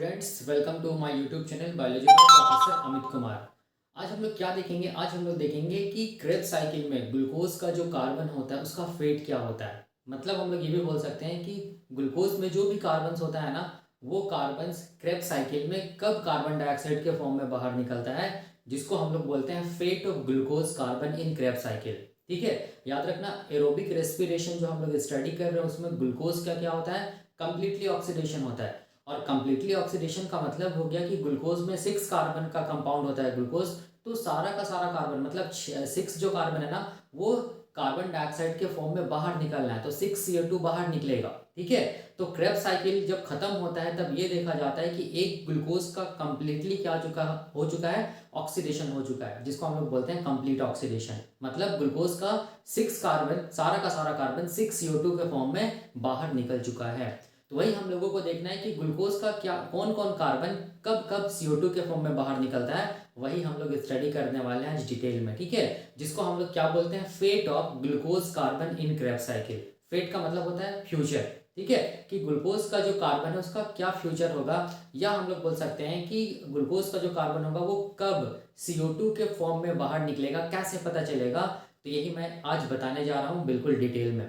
Students, welcome to my YouTube channel biology का professor Amit Kumar. आज हम लोग क्या देखेंगे? आज हम लोग देखेंगे कि क्रेब्स साइकिल में ग्लूकोज का जो कार्बन होता है उसका फेट क्या होता है। मतलब हम लोग ये भी बोल सकते हैं कि ग्लूकोज में जो भी कार्बन होता है ना, वो कार्बन क्रेब्स साइकिल में कब कार्बन डाइऑक्साइड के फॉर्म में बाहर निकलता है, जिसको हम लोग बोलते हैं fate of glucose carbon in Krebs cycle. ठीक है, याद रखना, एरोबिक रेस्पिरेशन जो हम लोग स्टडी कर रहे हैं उसमें ग्लूकोज का क्या होता है, कंप्लीटली ऑक्सीडेशन होता है। और कंप्लीटली ऑक्सीडेशन का मतलब हो गया कि ग्लूकोज में 6 कार्बन का कंपाउंड होता है ग्लूकोज। तो सारा का सारा कार्बन मतलब 6 जो कार्बन है ना, वो कार्बन डाइऑक्साइड के फॉर्म में बाहर निकलना है, तो 6 CO2 बाहर निकलेगा। ठीक है, तो क्रेब्स साइकिल जब खत्म होता है तब ये देखा जाता है कि एक ग्लूकोज का कंप्लीटली क्या हो चुका है, ऑक्सीडेशन हो चुका है, जिसको हम लोग बोलते हैं कंप्लीट ऑक्सीडेशन। मतलब ग्लूकोज का 6 कार्बन, सारा का सारा कार्बन 6 CO2 के फॉर्म में बाहर निकल चुका है। तो वही हम लोगों को देखना है कि ग्लूकोज का क्या, कौन कौन कार्बन कब कब CO2 के फॉर्म में बाहर निकलता है, वही हम लोग स्टडी करने वाले हैं आज डिटेल में। ठीक है, जिसको हम लोग क्या बोलते हैं, fate of glucose carbon in Krebs cycle. Fate का मतलब होता है फ्यूचर। ठीक है, कि ग्लूकोज का जो कार्बन है उसका क्या फ्यूचर होगा, या हम लोग बोल सकते हैं कि ग्लूकोज का जो कार्बन होगा वो कब CO2 के फॉर्म में बाहर निकलेगा, कैसे पता चलेगा। तो यही मैं आज बताने जा रहा हूँ बिल्कुल डिटेल में।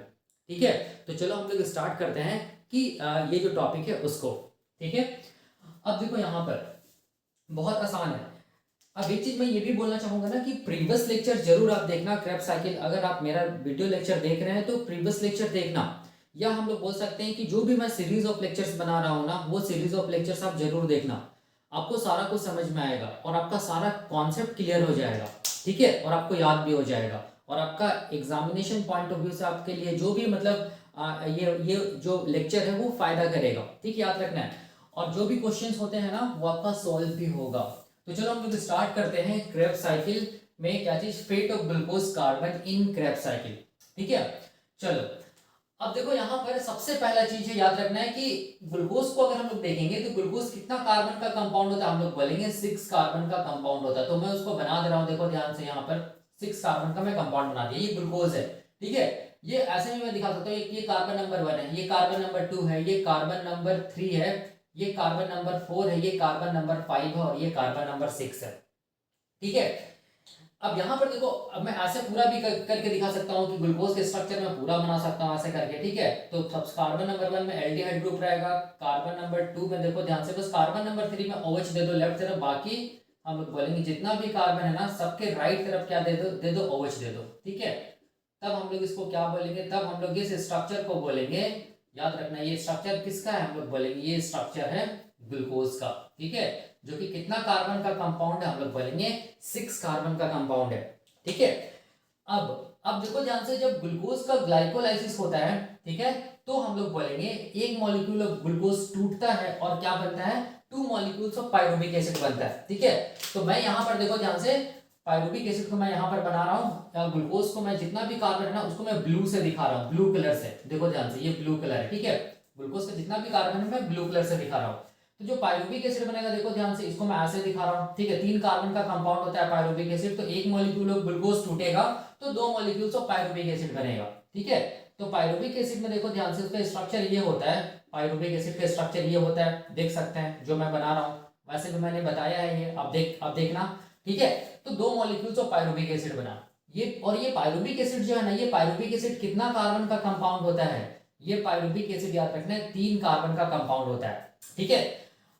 ठीक है, तो चलो हम लोग स्टार्ट करते हैं कि ये जो टॉपिक है उसको। ठीक है, अब देखो यहाँ पर बहुत आसान है। अब एक चीज मैं ये भी बोलना चाहूंगा ना कि प्रीवियस लेक्चर जरूर आप देखना क्रेब्स साइकिल। अगर आप मेरा वीडियो लेक्चर देख रहे हैं तो प्रीवियस लेक्चर देखना, या हम लोग बोल सकते हैं कि जो भी मैं सीरीज ऑफ लेक्चर्स बना रहा हूँ ना, वो सीरीज ऑफ लेक्चर्स आप जरूर देखना। आपको सारा कुछ समझ में आएगा और आपका सारा कॉन्सेप्ट क्लियर हो जाएगा। ठीक है, और आपको याद भी हो जाएगा, और आपका एग्जामिनेशन पॉइंट ऑफ व्यू से आपके लिए जो भी मतलब ये जो लेक्चर है वो फायदा करेगा। ठीक, याद रखना है। और जो भी क्वेश्चंस होते हैं ना वो आपका सॉल्व भी होगा। तो चलो हम लोग स्टार्ट करते हैं क्रेब्स साइकिल में क्या चीज, fate of glucose carbon in Krebs cycle. ठीक है, चलो अब देखो यहाँ पर सबसे पहला चीज है याद रखना है कि ग्लूकोज को अगर हम लोग देखेंगे तो ग्लूकोज कितना कार्बन का कंपाउंड होता है, हम लोग बोलेंगे 6 कार्बन का कंपाउंड होता है। तो मैं उसको बना दे रहा हूँ, देखो ध्यान से, यहाँ पर 6 कार्बन का मैं कंपाउंड बना दिया, ये ग्लूकोज है। ठीक है, ये ऐसे भी मैं दिखा सकता हूँ, ये कार्बन नंबर 1 है, ये कार्बन नंबर 2 है, ये कार्बन नंबर 3 है, ये कार्बन नंबर 4 है, ये कार्बन नंबर 5 है, और ये कार्बन नंबर 6 है। ठीक है, अब यहाँ पर देखो, अब मैं ऐसे पूरा भी करके दिखा सकता हूँ कि ग्लूकोज के स्ट्रक्चर में पूरा बना सकता हूँ ऐसे करके। ठीक है, तो सब कार्बन नंबर 1 में एल्डिहाइड ग्रुप रहेगा, कार्बन नंबर 2 में देखो ध्यान से, बस कार्बन नंबर 3 में OH दे दो लेफ्ट तरफ, बाकी हम लोग बोलेंगे जितना भी कार्बन है ना सबके राइट तरफ क्या दे दो OH दे दो। ठीक है, तब हम लोग इसको क्या बोलेंगे, तब हम लोग इस स्ट्रक्चर को बोलेंगे, याद रखना ये स्ट्रक्चर किसका है, हम लोग बोलेंगे ये स्ट्रक्चर है ग्लूकोज का। ठीक है, जो कि कितना कार्बन का कंपाउंड है, हम लोग बोलेंगे 6 कार्बन का कंपाउंड है। ठीक है, अब देखो ध्यान से, जब ग्लूकोज का ग्लाइकोलाइसिस होता है, ठीक है, तो हम लोग बोलेंगे एक मॉलिक्यूल ऑफ ग्लूकोज टूटता है और क्या बनता है, 2 मॉलिक्यूल्स ऑफ पायरुविक एसिड बनता है। ठीक है, तो मैं यहाँ पर देखो ध्यान से, पायरुविक एसिड को मैं यहाँ पर बना रहा हूँ, ग्लूकोज को मैं जितना भी कार्बन है ना उसको मैं ब्लू से दिखा रहा हूँ, ब्लू कलर से। देखो ध्यान से, ये ब्लू कलर है। ठीक है, ग्लूकोज का जितना भी कार्बन है मैं ब्लू कलर से दिखा रहा हूँ। तो जो पायरुविक एसिड बनेगा, देखो ध्यान से, इसको मैं ऐसे दिखा रहा हूँ। ठीक है, 3 कार्बन का कंपाउंड होता है पायरुविक एसिड, तो एक मॉलिक्यूल ऑफ ग्लूकोज टूटेगा तो 2 मॉलिक्यूल्स ऑफ पायरुविक एसिड बनेगा। ठीक है, तो पायरुविक एसिड में देखो ध्यान से, उसका स्ट्रक्चर ये होता है, पायरुविक एसिड का स्ट्रक्चर ये होता है, देख सकते हैं जो मैं बना रहा हूँ, वैसे भी मैंने बताया है ये, अब देखना। ठीक है, तो 2 मॉलिक्यूल्स ऑफ पायरुविक एसिड बना ये, और ये पायरुविक एसिड जो है ना, ये पायरुविक एसिड कितना कार्बन का कंपाउंड होता है, ये पायरुविक एसिड याद रखना है 3 कार्बन का कंपाउंड होता है। ठीक है,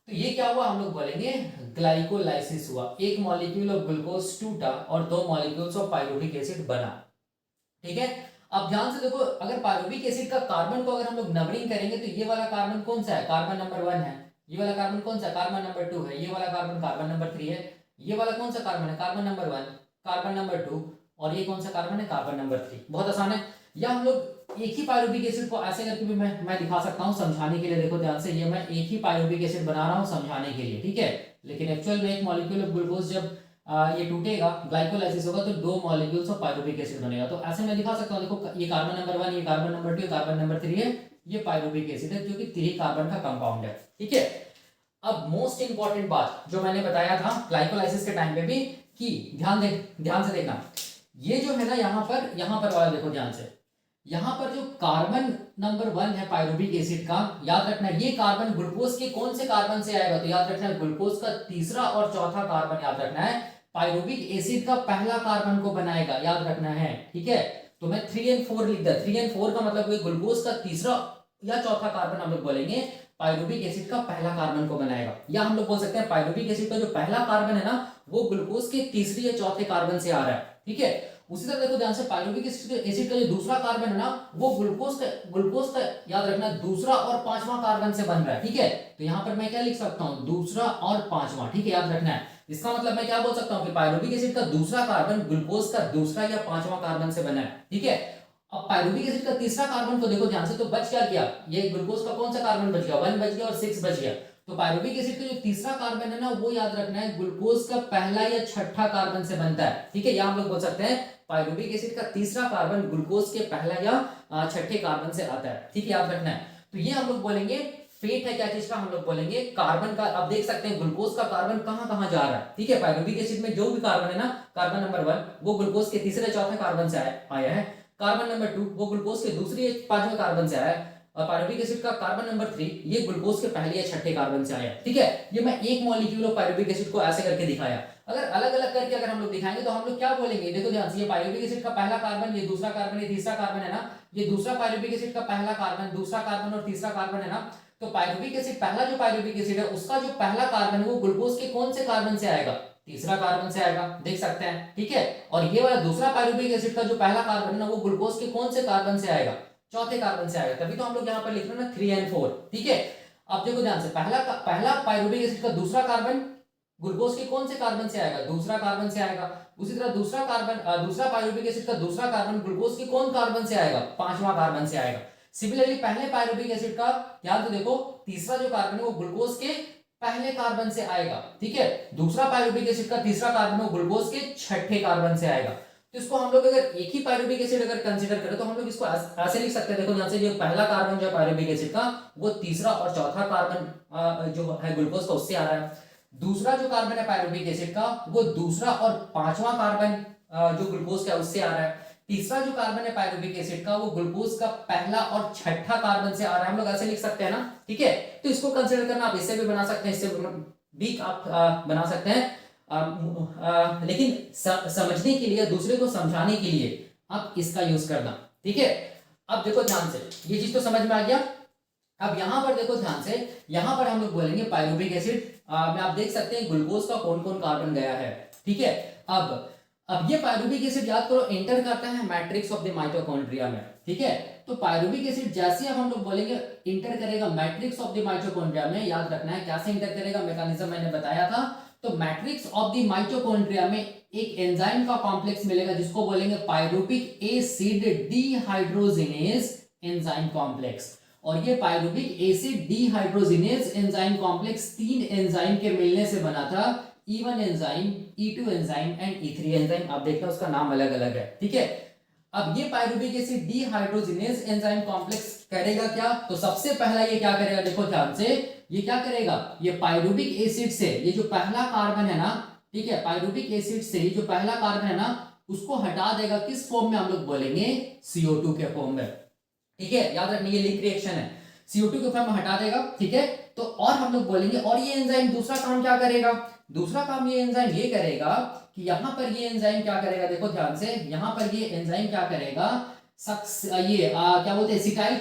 तो ये क्या हुआ, हम लोग बोलेंगे ग्लाइकोलाइसिस हुआ, एक मॉलिक्यूल ऑफ ग्लूकोज टूटा और 2 मॉलिक्यूल्स ऑफ पायरुविक एसिड बना। ठीक है, अब ध्यान से देखो, अगर पायरुविक एसिड का कार्बन को अगर हम लोग नंबरिंग करेंगे तो ये वाला कार्बन कौन सा है, कार्बन नंबर 1 है, ये वाला कार्बन कौन सा, कार्बन नंबर 2 है, ये वाला कार्बन कार्बन नंबर 3 है, ये वाला कौन सा कार्बन है, कार्बन नंबर 1, कार्बन नंबर 2, और ये कौन सा कार्बन है, कार्बन नंबर 3। बहुत आसान है, या हम लोग एक ही पायरुविक एसिड को ऐसे करके भी मैं दिखा सकता हूँ समझाने के लिए। देखो ध्यान से, ये मैं एक ही पायरुविक एसिड बना रहा हूँ समझाने के लिए। ठीक है, लेकिन एक्चुअल में एक मॉलिक्यूल ऑफ ग्लूकोज जब ये टूटेगा, ग्लाइकोलाइसिस होगा, तो 2 मॉलिक्यूल्स ऑफ पायरुविक एसिड बनेगा। तो ऐसे मैं दिखा सकता हूँ, देखो ये कार्बन नंबर 1, ये कार्बन नंबर 2, कार्बन नंबर 3 है, ये पायरुविक एसिड है जो कि 3 कार्बन का कंपाउंड है। ठीक है, अब मोस्ट इंपॉर्टेंट बात जो मैंने बताया था ग्लाइकोलाइसिस के टाइम पे भी, कि ध्यान से देखना, ये जो है ना यहाँ पर वाला देखो ध्यान से, यहाँ पर जो कार्बन नंबर 1 है पायरुविक एसिड का, याद रखना ये कार्बन ग्लूकोज के कौन से कार्बन से आएगा, तो याद रखना है ग्लूकोज का तीसरा और चौथा कार्बन याद रखना है पायरुविक एसिड का पहला कार्बन को बनाएगा, याद रखना है। ठीक है, तो मैं 3 और 4 लिख दिया। 3 और 4 का मतलब ग्लूकोज का तीसरा या चौथा कार्बन हम लोग बोलेंगे पायरुविक एसिड का पहला कार्बन को बनाएगा, या हम लोग बोल सकते हैं पायरुविक एसिड का जो पहला कार्बन है ना वो ग्लूकोज के तीसरे या चौथे कार्बन से आ रहा है। ठीक है, उसी तरह देखो ध्यान से पायरुविक एसिड का जो दूसरा कार्बन है ना वो ग्लूकोज का याद रखना दूसरा और पांचवा कार्बन से बन रहा है। ठीक है, तो यहाँ पर मैं क्या लिख सकता हूँ, दूसरा और पांचवा। ठीक है, याद रखना है। इसका मतलब मैं क्या बोल सकता हूँ कि पायरुविक एसिड का दूसरा कार्बन ग्लूकोज का दूसरा या पांचवा कार्बन से बना है। ठीक है, अब पायरुविक एसिड का तीसरा कार्बन को देखो ध्यान से, तो बच क्या गया, ये ग्लूकोज का कौन सा कार्बन बच गया, 1 बच गया और 6 बच गया। तो पायरुविक एसिड का जो तीसरा कार्बन है ना वो याद रखना है ग्लूकोज का पहला या छठा कार्बन से बनता है। ठीक है, या हम लोग बोल सकते हैं पायरुविक एसिड का तीसरा कार्बन ग्लूकोज के पहला या छठे कार्बन से आता है। ठीक है, याद रखना है। तो ये हम लोग बोलेंगे फेट है क्या चीज का, हम लोग बोलेंगे कार्बन का। अब देख सकते हैं ग्लूकोज का कार्बन कहां कहां जा रहा है। ठीक है, पायरुविक एसिड में जो भी कार्बन है ना, कार्बन नंबर 1 वो ग्लूकोज के तीसरे चौथे कार्बन से आया है। कार्बन नंबर 2 वो ग्लूकोज के दूसरे पांचवें कार्बन से आया है। और पायरुविक एसिड का कार्बन नंबर 3 ये ग्लूकोज के पहले या छठे कार्बन से आया। ठीक है, ये मैं एक मॉलिक्यूल ऑफ पायरुविक एसिड को ऐसे करके दिखाया। अगर अलग अलग करके अगर हम लोग दिखाएंगे तो हम लोग क्या बोलेंगे, देखो ध्यान से, ये पायरुविक एसिड का पहला कार्बन, ये दूसरा कार्बन, ये तीसरा कार्बन है ना, ये दूसरा पायरुविक एसिड का पहला कार्बन, दूसरा कार्बन और तीसरा कार्बन है ना। तो पायरुविक एसिड, पहला जो पायरुविक एसिड है उसका जो पहला कार्बन है वो ग्लूकोज के कौन से कार्बन से आएगा, तीसरा कार्बन से आएगा, देख सकते हैं। ठीक है, और ये वाला दूसरा पायरुविक एसिड का जो पहला कार्बन है ना वो ग्लूकोज के कौन से कार्बन से आएगा, चौथे कार्बन से आएगा। तभी तो हम लोग यहाँ पर लिख रहे हैं ना 3 और 4। ठीक है, अब देखो ध्यान से, पहला पायरुविक एसिड का दूसरा कार्बन ग्लूकोज के कौन से कार्बन से आएगा, दूसरा कार्बन से आएगा। उसी तरह दूसरा पायरुविक एसिड का दूसरा कार्बन ग्लूकोज के कौन कार्बन से आएगा, पांचवा कार्बन से आएगा। सिमिलरली पहले पायरुविक एसिड का ध्यान तो देखो, तीसरा जो कार्बन है वो ग्लूकोज के पहले कार्बन से आएगा। ठीक है, दूसरा पायरुविक एसिड का तीसरा कार्बन वो ग्लूकोज के छठे कार्बन से आएगा। तो इसको हम लोग अगर एक ही पायरुविक एसिड अगर कंसीडर करें तो हम लोग इसको ऐसे लिख सकते हैं, देखो यहां से जो पहला कार्बन जो पायरुविक एसिड का वो तीसरा और चौथा कार्बन जो है ग्लूकोज का उससे आ रहा है। दूसरा जो कार्बन है पायरुविक एसिड का वो दूसरा और पांचवा कार्बन जो ग्लूकोज का उससे आ रहा है। तीसरा जो कार्बन है पायरुविक एसिड का वो ग्लूकोज का पहला और छठा कार्बन से आ रहा है। हम लोग ऐसे लिख सकते हैं ना। ठीक है, तो इसको कंसीडर करना, आप इससे भी बना सकते हैं, इससे भी आप बना सकते हैं। लेकिन समझने के लिए, दूसरे को समझाने के लिए आप इसका यूज करना। ठीक है, अब देखो ध्यान से, ये चीज तो समझ में आ गया। अब यहां पर देखो ध्यान से, यहां पर हम लोग बोलेंगे पायरुविक एसिड में आप देख सकते हैं ग्लूकोज का कौन कौन कार्बन गया है। ठीक है, अब ये पायरुविक एसिड याद करो एंटर करता है मैट्रिक्स ऑफ द माइटोकॉन्ड्रिया में। ठीक है, तो पायरुविक एसिड जैसे अब हम लोग बोलेंगे इंटर करेगा मैट्रिक्स ऑफ द माइटोकॉन्ड्रिया में, याद रखना है कैसे इंटर करेगा, मैकेनिज्म मैंने बताया था। तो मैट्रिक्स ऑफ द माइटोकॉन्ड्रिया में एक एंजाइम का कॉम्प्लेक्स मिलेगा जिसको बोलेंगे pyruvic acid dehydrogenase enzyme complex. और ये pyruvic acid dehydrogenase enzyme complex 3 enzyme के मिलने से बना था, E1 enzyme, E2 enzyme and E3 enzyme. आप देखना उसका नाम अलग अलग है। ठीक है, अब ये pyruvic acid dehydrogenase enzyme complex करेगा क्या, तो सबसे पहला ये क्या करेगा, देखो ध्यान से, ये क्या करेगा, ये पायरुविक एसिड से ये जो पहला कार्बन है ना, ठीक है, पायरुविक एसिड से ये जो पहला कार्बन है ना उसको हटा देगा, किस फॉर्म में, हम लोग बोलेंगे CO2 के फॉर्म में। ठीक है, याद रखना ये लिंक रिएक्शन है, CO2 के फॉर्म में हटा देगा। ठीक है, तो और हम लोग बोलेंगे, और ये एंजाइम दूसरा काम क्या करेगा, दूसरा काम ये एंजाइम ये करेगा कि यहां पर ये एंजाइम क्या करेगा, देखो ध्यान से, यहां पर ये एंजाइम क्या करेगा, क्या बोलते हैं सिटाइल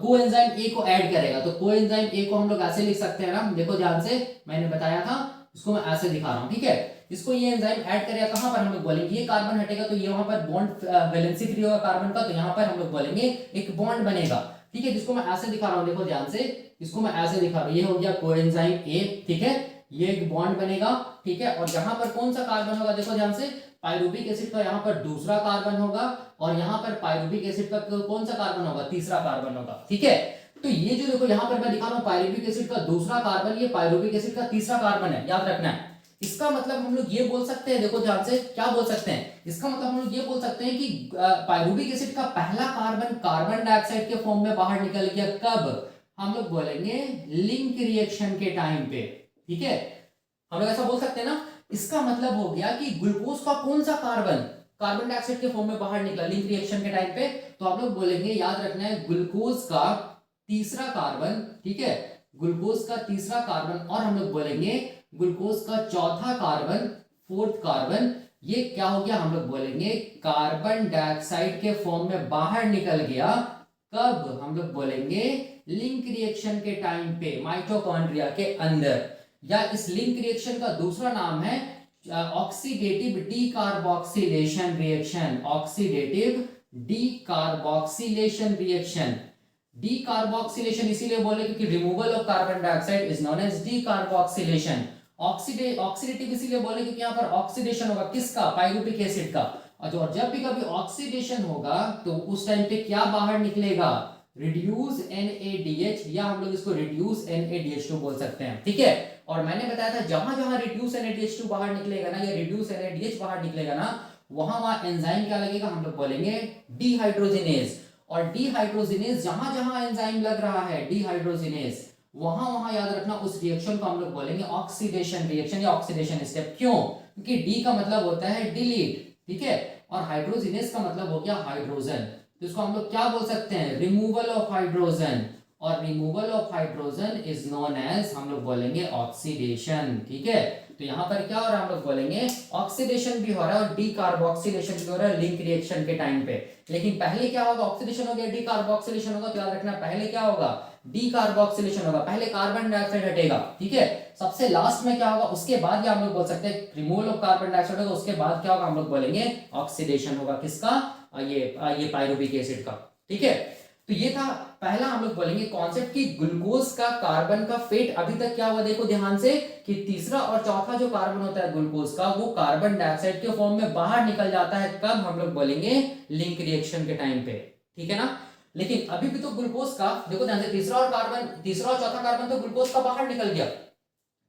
कोएंजाइम ए को ऐड करेगा। तो कोएंजाइम ए को हम लोग ऐसे लिख सकते हैं ना, देखो ध्यान से, मैंने बताया था, इसको मैं ऐसे दिखा रहा हूं। ठीक है, इसको ये एंजाइम ऐड करेगा, कहां पर हम लोग बोलेंगे, ये कार्बन हटेगा तो ये वहां पर बॉन्ड वैलेंसी फ्री होगा कार्बन का, तो यहां पर हम लोग बोलेंगे एक बॉन्ड बनेगा। ठीक है, जिसको मैं ऐसे दिखा रहा हूं, देखो ध्यान से, इसको मैं ऐसे दिखा रहा हूं, ये हो गया कोएंजाइम ए। ठीक है, ये एक बॉन्ड बनेगा। ठीक है, और यहां पर कौन सा कार्बन होगा, देखो ध्यान से, पायरुविक एसिड का यहाँ पर दूसरा कार्बन होगा और यहाँ पर पायरुविक एसिड का कौन सा कार्बन होगा, तीसरा कार्बन होगा। ठीक है, तो ये जो देखो यहाँ पर मैं दिखा रहा हूँ पायरुविक एसिड का दूसरा कार्बन, ये पायरुविक एसिड का तीसरा कार्बन है, याद रखना है। इसका मतलब हम लोग ये बोल सकते हैं, देखो ध्यान से, क्या बोल सकते हैं, इसका मतलब हम लोग ये बोल सकते हैं कि पायरुविक एसिड का पहला कार्बन कार्बन डाइऑक्साइड के फॉर्म में बाहर निकल गया, कब, हम लोग बोलेंगे लिंक रिएक्शन के टाइम पे। ठीक है, हम लोग ऐसा बोल सकते हैं ना। इसका मतलब हो गया कि ग्लूकोज का कौन सा कार्बन कार्बन डाइऑक्साइड के फॉर्म में बाहर निकला लिंक रिएक्शन के टाइम पे, तो आप लोग बोलेंगे, याद रखना है, ग्लूकोज का तीसरा कार्बन, ठीक है, ग्लूकोज का तीसरा कार्बन, और हम लोग बोलेंगे ग्लूकोज का चौथा कार्बन, फोर्थ कार्बन, ये क्या हो गया, हम लोग बोलेंगे कार्बन डाइऑक्साइड के फॉर्म में बाहर निकल गया। कब, हम लोग बोलेंगे लिंक रिएक्शन के टाइम पे, माइटोकॉन्ड्रिया के अंदर, या इस लिंक रिएक्शन का दूसरा नाम है oxidative decarboxylation reaction, oxidative decarboxylation reaction. Decarboxylation इसीलिए बोले क्योंकि removal of carbon dioxide is known as decarboxylation. Oxidative इसीलिए बोले क्योंकि यहाँ पर ऑक्सीडेशन होगा किसका, पाइरुविक एसिड का, और जब भी कभी ऑक्सीडेशन होगा तो उस टाइम पे क्या बाहर निकलेगा, रिड्यूस NADH, या हम लोग इसको रिड्यूस NADH2 बोल सकते हैं, ठीक है। और मैंने बताया था जहां जहां रिड्यूस NADH2 बाहर निकलेगा ना, या रिड्यूस NADH बाहर निकलेगा ना, वहां वहां एंजाइम क्या लगेगा, हम लोग बोलेंगे डिहाइड्रोजिनेज। और डिहाइड्रोजिनेज जहां जहां एंजाइम लग रहा है, डिहाइड्रोजिनेज, वहां वहां याद रखना उस रिएक्शन को हम लोग बोलेंगे ऑक्सीडेशन रिएक्शन या ऑक्सीडेशन स्टेप। क्यों, क्योंकि डी का मतलब होता है डिलीट, ठीक है, और हाइड्रोजिनेज का मतलब हो गया हाइड्रोजन, तो इसको हम लोग क्या बोल सकते हैं, रिमूवल ऑफ हाइड्रोजन, और removal of hydrogen is known as, हम लोग बोलेंगे ऑक्सीडेशन, ठीक है। तो यहाँ पर क्या हो रहा है, हम लोग बोलेंगे ऑक्सीडेशन भी हो रहा है और डीकार्बोक्सिलेशन भी हो रहा है लिंक रिएक्शन के टाइम पे। लेकिन पहले क्या होगा, ऑक्सीडेशन हो गया, डीकार्बोक्सिलेशन होगा, तो याद रखना पहले क्या होगा, डीकार्बोक्सिलेशन होगा, पहले कार्बन डाइऑक्साइड हटेगा, ठीक है, सबसे लास्ट में क्या होगा, उसके बाद या हम लोग बोल सकते हैं रिमूवल ऑफ कार्बन डाइऑक्साइड होगा, उसके बाद क्या होगा, हम लोग बोलेंगे ऑक्सीडेशन होगा, किसका, ये पाइरुविक एसिड का, ठीक है। तो ये था पहला, हम लोग बोलेंगे कॉन्सेप्ट की ग्लूकोज का कार्बन का फेट अभी तक क्या हुआ, देखो ध्यान से, कि तीसरा और चौथा जो कार्बन होता है ग्लूकोज का, वो कार्बन डाइऑक्साइड के फॉर्म में बाहर निकल जाता है, कब, हम लोग बोलेंगे लिंक रिएक्शन के टाइम पे, ठीक है ना। लेकिन अभी भी तो ग्लूकोज का, देखो ध्यान से, तीसरा और चौथा कार्बन तो ग्लूकोज का बाहर निकल गया,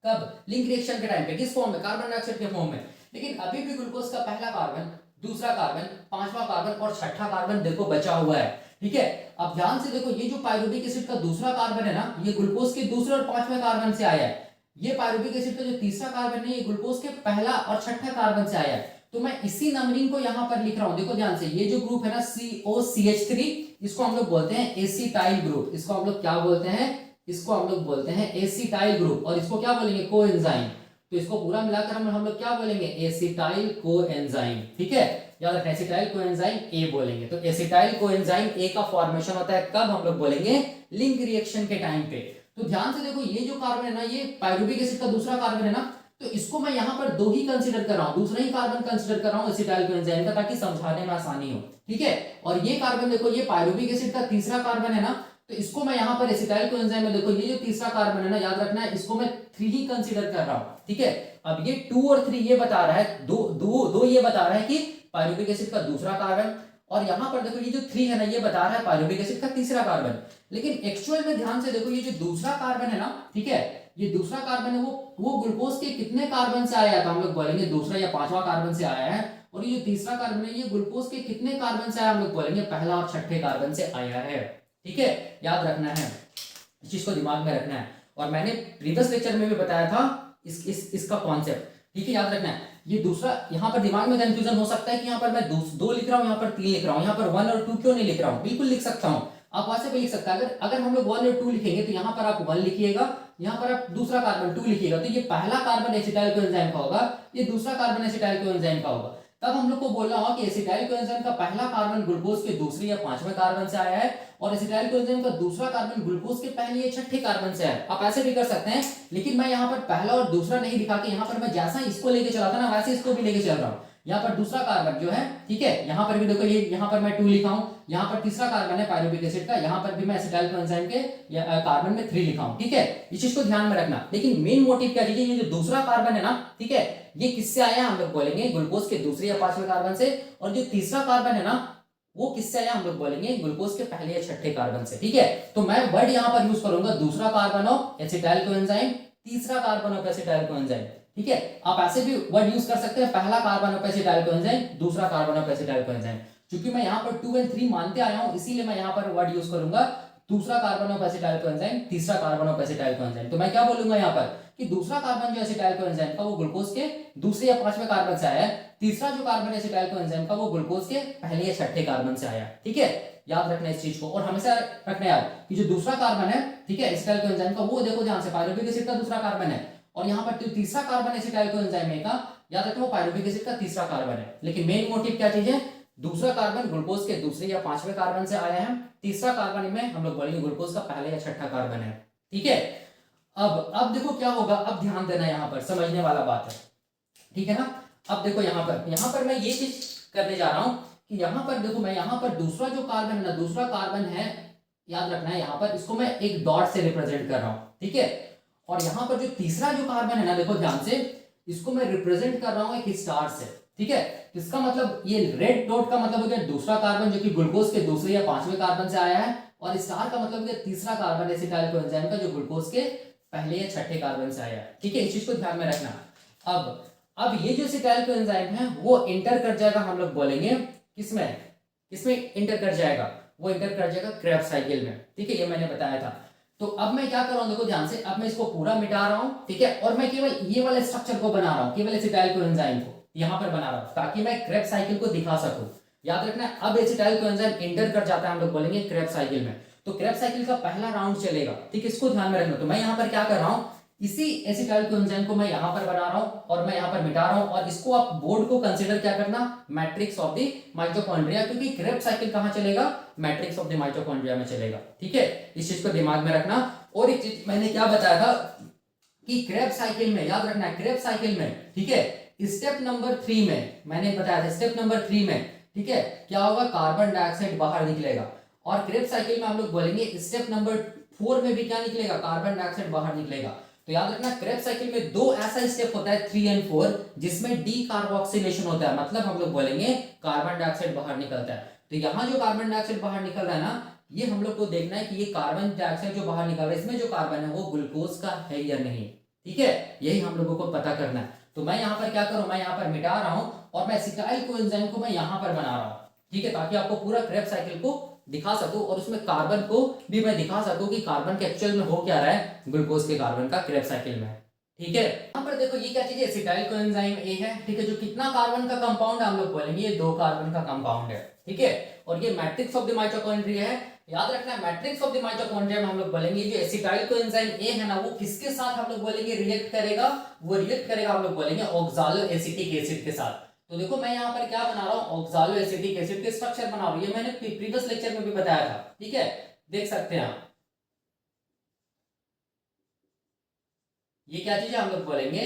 कब, लिंक रिएक्शन के टाइम पे, किस फॉर्म में, कार्बन डाइऑक्साइड के फॉर्म में। लेकिन अभी भी ग्लूकोज का पहला कार्बन, दूसरा कार्बन, पांचवा कार्बन और छठा कार्बन देखो बचा हुआ है, ठीक है। अब ध्यान से देखो, ये जो पाइरुविक एसिड का दूसरा कार्बन है ना, ये ग्लूकोज के दूसरे और पांचवें कार्बन से आया है। ये पाइरुविक एसिड का जो तीसरा कार्बन है, ये ग्लूकोज के पहला और छठा कार्बन से आया है। तो मैं इसी नंबरिंग को यहाँ पर लिख रहा हूं, देखो ध्यान से, ये जो ग्रुप है ना COCH3, इसको हम लोग बोलते हैं एसिटाइल ग्रुप, इसको हम लोग क्या बोलते हैं, इसको हम लोग बोलते हैं एसिटाइल ग्रुप, और इसको क्या बोलेंगे, कोएंजाइम। तो इसको पूरा मिलाकर हम लोग क्या बोलेंगे, एसिटाइल कोएंजाइम, ठीक है, याद रखना, एसिटाइल कोएंजाइम ए बोलेंगे। तो एसिटाइल कोएंजाइम ए का फॉर्मेशन होता है कब, हम लोग बोलेंगे लिंक रिएक्शन के टाइम पे। तो ध्यान से देखो, ये जो कार्बन है ना, ये पाइरुविक एसिड का दूसरा कार्बन है ना, तो इसको मैं यहाँ पर दो ही कंसीडर कर रहा हूँ, दूसरा ही कार्बन कंसीडर कर रहा हूँ एसिटाइल कोएंजाइम का, ताकि समझाने में आसानी हो, ठीक है। और ये कार्बन देखो, ये पाइरुविक एसिड का तीसरा कार्बन है ना, तो इसको मैं यहाँ पर एसिटाइल कोएंजाइम में, देखो ये जो तीसरा कार्बन है ना, याद रखना है, इसको मैं 3 ही कंसीडर कर रहा हूँ, ठीक है। अब ये 2 और 3 ये बता रहा है, दो ये बता रहा है कि पाइरुविक एसिड का दूसरा कार्बन, और यहां पर देखो ये जो 3 है ना, ये बता रहा है पाइरुविक एसिड का तीसरा कार्बन। लेकिन एक्चुअल में ध्यान से देखो, ये जो दूसरा कार्बन है ना, ठीक है, ये दूसरा कार्बन है, वो ग्लूकोज के कितने कार्बन से आया है, तो हम लोग बोलेंगे दूसरा या पांचवा कार्बन से आया है। और ये जो तीसरा कार्बन है, ये ग्लूकोज के कितने कार्बन से आया, हम लोग बोलेंगे पहला और छठे कार्बन से आया है, ठीक है, याद रखना है, इस चीज को दिमाग में रखना है। और मैंने प्रीवियस लेक्चर में भी बताया था इसका कॉन्सेप्ट, ठीक है, याद रखना है। ये दूसरा, यहाँ पर दिमाग में कंफ्यूजन हो सकता है कि यहाँ पर मैं 2 लिख रहा हूँ, यहाँ पर 3 लिख रहा हूँ, यहाँ पर 1 और 2 क्यों नहीं लिख रहा हूँ, बिल्कुल लिख सकता हूँ, आप वैसे भी लिख सकते हैं। अगर हम लोग 1 और 2 लिखेंगे, तो यहाँ पर आप 1 लिखिएगा, यहाँ पर आप दूसरा कार्बन 2 लिखिएगा, तो ये पहला कार्बन एसिटाइल कोएंजाइम का होगा, ये दूसरा कार्बन एसिटाइल कोएंजाइम का होगा। तब हम लोग को बोलना होगा कि एसिटाइल कोएंजाइम का पहला कार्बन ग्लूकोज के दूसरे या पांचवें कार्बन से आया है, और एसिटाइल कोएंजाइम का दूसरा कार्बन ग्लूकोज के पहले या छठे कार्बन से आया है। आप ऐसे भी कर सकते हैं, लेकिन मैं यहाँ पर पहला और दूसरा नहीं दिखा के, यहाँ पर मैं जैसा इसको लेके चला था ना, वैसे इसको भी लेके चल रहा हूँ। यहाँ पर दूसरा कार्बन जो है, ठीक है, यहाँ पर भी देखो, ये यहाँ पर मैं 2 लिखा हूँ, यहाँ पर तीसरा कार्बन है पाइरुविक एसिड का, यहाँ पर भी मैं एसिटाइल कोएंजाइम के कार्बन में 3 लिखा हूँ, ठीक है, इस चीज को ध्यान में रखना। लेकिन मेन मोटिव क्या लीजिए, ये जो दूसरा कार्बन है ना, ठीक है, ये किससे आया, हम लोग बोलेंगे ग्लूकोज के दूसरे या पांचवें कार्बन से, और जो तीसरा कार्बन है ना, वो किससे आया, हम लोग बोलेंगे ग्लूकोज के पहले या छठे कार्बन से, ठीक है। तो मैं वर्ड यहाँ पर यूज करूंगा दूसरा कार्बन ऑफ एसिटाइल कोएंजाइम, तीसरा कार्बन ऑफ एसिटाइल कोएंजाइम, ठीक है। आप ऐसे भी वर्ड यूज कर सकते हैं, पहला कार्बन ऑफ एसिटाइल कोएंजाइम, दूसरा कार्बन ऑफ एसिटाइल कोएंजाइम। क्योंकि मैं यहाँ पर 2 और 3 मानते आया हूं, इसीलिए मैं यहाँ पर वर्ड यूज करूंगा दूसरा कार्बन ऑफ एसिटाइल कोएंजाइम, तीसरा कार्बन ऑफ एसिटाइल कोएंजाइम। तो मैं क्या बोलूंगा यहाँ पर कि दूसरा कार्बन जो एसिटाइल कोएंजाइम का वो ग्लूकोज के दूसरे या पांचवें कार्बन से आया है, तीसरा जो कार्बन एसिटाइल कोएंजाइम का वो ग्लूकोज के पहले या छठे कार्बन से आया। ठीक है, याद रखना इस चीज को, और हमेशा रखना याद कि जो दूसरा कार्बन है, ठीक है, एसिटाइल कोएंजाइम का, वो देखो ध्यान से पायरुविक एसिड का दूसरा कार्बन है, और यहाँ पर तीसरा कार्बन एसिटाइल कोएंजाइम का, याद रखना, वो पायरुविक एसिड का तीसरा कार्बन है। लेकिन मेन मोटिव क्या चीज है, दूसरा कार्बन ग्लूकोज के दूसरे या पांचवें कार्बन से आया है, तीसरा कार्बन में हम लोग बोलेंगे ग्लूकोज का पहले या छठा कार्बन है। ठीक है, अब देखो क्या होगा, अब ध्यान देना, यहाँ पर समझने वाला बात है, ठीक है ना। अब देखो यहाँ पर मैं ये चीज करने जा रहा हूं कि यहाँ पर देखो, मैं यहाँ पर दूसरा जो कार्बन है ना, दूसरा कार्बन है, याद रखना है, यहाँ पर इसको मैं एक डॉट से रिप्रेजेंट कर रहा हूं, ठीक है। और यहाँ पर जो तीसरा जो कार्बन है ना, देखो ध्यान से, इसको मैं रिप्रेजेंट कर रहा हूं एक स्टार से, ठीक है। इसका मतलब ये रेड डॉट का मतलब हो गया दूसरा कार्बन जो कि ग्लूकोज के दूसरे या पांचवें कार्बन से आया है, और स्टार का मतलब हो गया तीसरा कार्बन एसिटाइल कोएंजाइम का जो ग्लूकोज के पहले या छठे कार्बन से आया है। ठीक है, इस चीज को ध्यान में रखना। अब ये जो एसिटाइल कोएंजाइम है वो इंटर कर जाएगा, हम लोग बोलेंगे किसमें इंटर कर जाएगा, वो इंटर कर जाएगा क्रेब्स साइकिल में। ठीक है, ये मैंने बताया था। तो अब मैं क्या कर रहा हूं, देखो ध्यान से, अब मैं इसको पूरा मिटा रहा हूं, ठीक है, और मैं केवल ये वाले स्ट्रक्चर को बना रहा हूं, केवल एसिटाइल कोएंजाइम को यहां पर बना रहा हूं, ताकि मैं क्रेब्स साइकिल को दिखा सकूं। याद रखना, अब एसिटाइल कोएंजाइम इंटर कर जाता है, हम लोग बोलेंगे क्रेब्स साइकिल में, तो क्रेब्स साइकिल का पहला राउंड चलेगा। ठीक है, इसको ध्यान में रखना। तो मैं यहाँ पर क्या कर रहा हूँ, इसी एसिटाइल कोएंजाइम को मैं यहाँ पर बना रहा हूँ और मैं यहाँ पर मिटा रहा हूँ, और इसको आप बोर्ड को कंसीडर क्या करना, मैट्रिक्स ऑफ द माइटोकॉन्ड्रिया, क्योंकि क्रेब्स साइकिल कहाँ चलेगा, मैट्रिक्स ऑफ द माइटोकॉन्ड्रिया में चलेगा। ठीक है, इस चीज को दिमाग में रखना। और एक चीज मैंने क्या बताया था कि क्रेब्स साइकिल में, याद रखना है, क्रेब्स साइकिल में, ठीक है, स्टेप नंबर 3 में मैंने बताया था, स्टेप नंबर 3 में, ठीक है, क्या होगा, कार्बन डाइऑक्साइड बाहर निकलेगा। और क्रेब्स साइकिल में हम लोग बोलेंगे स्टेप नंबर 4 में भी क्या निकलेगा, कार्बन डाइऑक्साइड बाहर निकलेगा। तो याद रखना, क्रेब्स साइकिल में दो ऐसा स्टेप होता है 3 और 4 जिसमें डी कार्बोक्सिलेशन होता है, मतलब हम लोग बोलेंगे कार्बन डाइऑक्साइड बाहर निकलता है। तो यहाँ जो कार्बन डाइऑक्साइड बाहर निकल रहा है ना, ये हम लोग को देखना है कि ये कार्बन डाइऑक्साइड जो बाहर निकल रहा है, इसमें जो कार्बन है वो ग्लूकोज का है या नहीं। ठीक है, यही हम लोगों को पता करना है। तो मैं यहाँ पर क्या करूँ, मैं यहाँ पर मिटा रहा हूँ और मैं एसिटाइल कोएंजाइम को मैं यहाँ पर बना रहा हूँ। ठीक है, ताकि आपको पूरा क्रेब्स साइकिल को दिखा सकूं और उसमें कार्बन को भी मैं दिखा सकूं कि कार्बन के एक्चुअल में हो क्या रहा है ग्लूकोज के कार्बन का क्रेब्स साइकिल में। ठीक है, यहाँ पर देखो ये क्या चीज है, एसिटाइल कोएंजाइम ए है, ठीक है, जो कितना कार्बन का कंपाउंड है, हम लोग बोलेंगे ये 2 कार्बन का कंपाउंड है। ठीक है, और ये मैट्रिक्स ऑफ द माइटोकॉन्ड्रिया है। याद रखना, मैट्रिक्स ऑफ द माइटोकॉन्ड्रिया में हम लोग बोलेंगे जो एसिटाइल कोएंजाइम ए है ना, वो किसके साथ हम लोग बोलेंगे रिएक्ट करेगा, वो रिएक्ट करेगा हम लोग बोलेंगे ऑक्सालो एसिटिक एसिड के साथ। तो देखो मैं यहाँ पर क्या बना रहा हूँ, ऑक्सालो एसिटिक एसिड के स्ट्रक्चर बना रहा हूँ, ये मैंने प्रीवियस लेक्चर में भी बताया था। ठीक है, देख सकते हैं आप, ये क्या चीज है, हम लोग बोलेंगे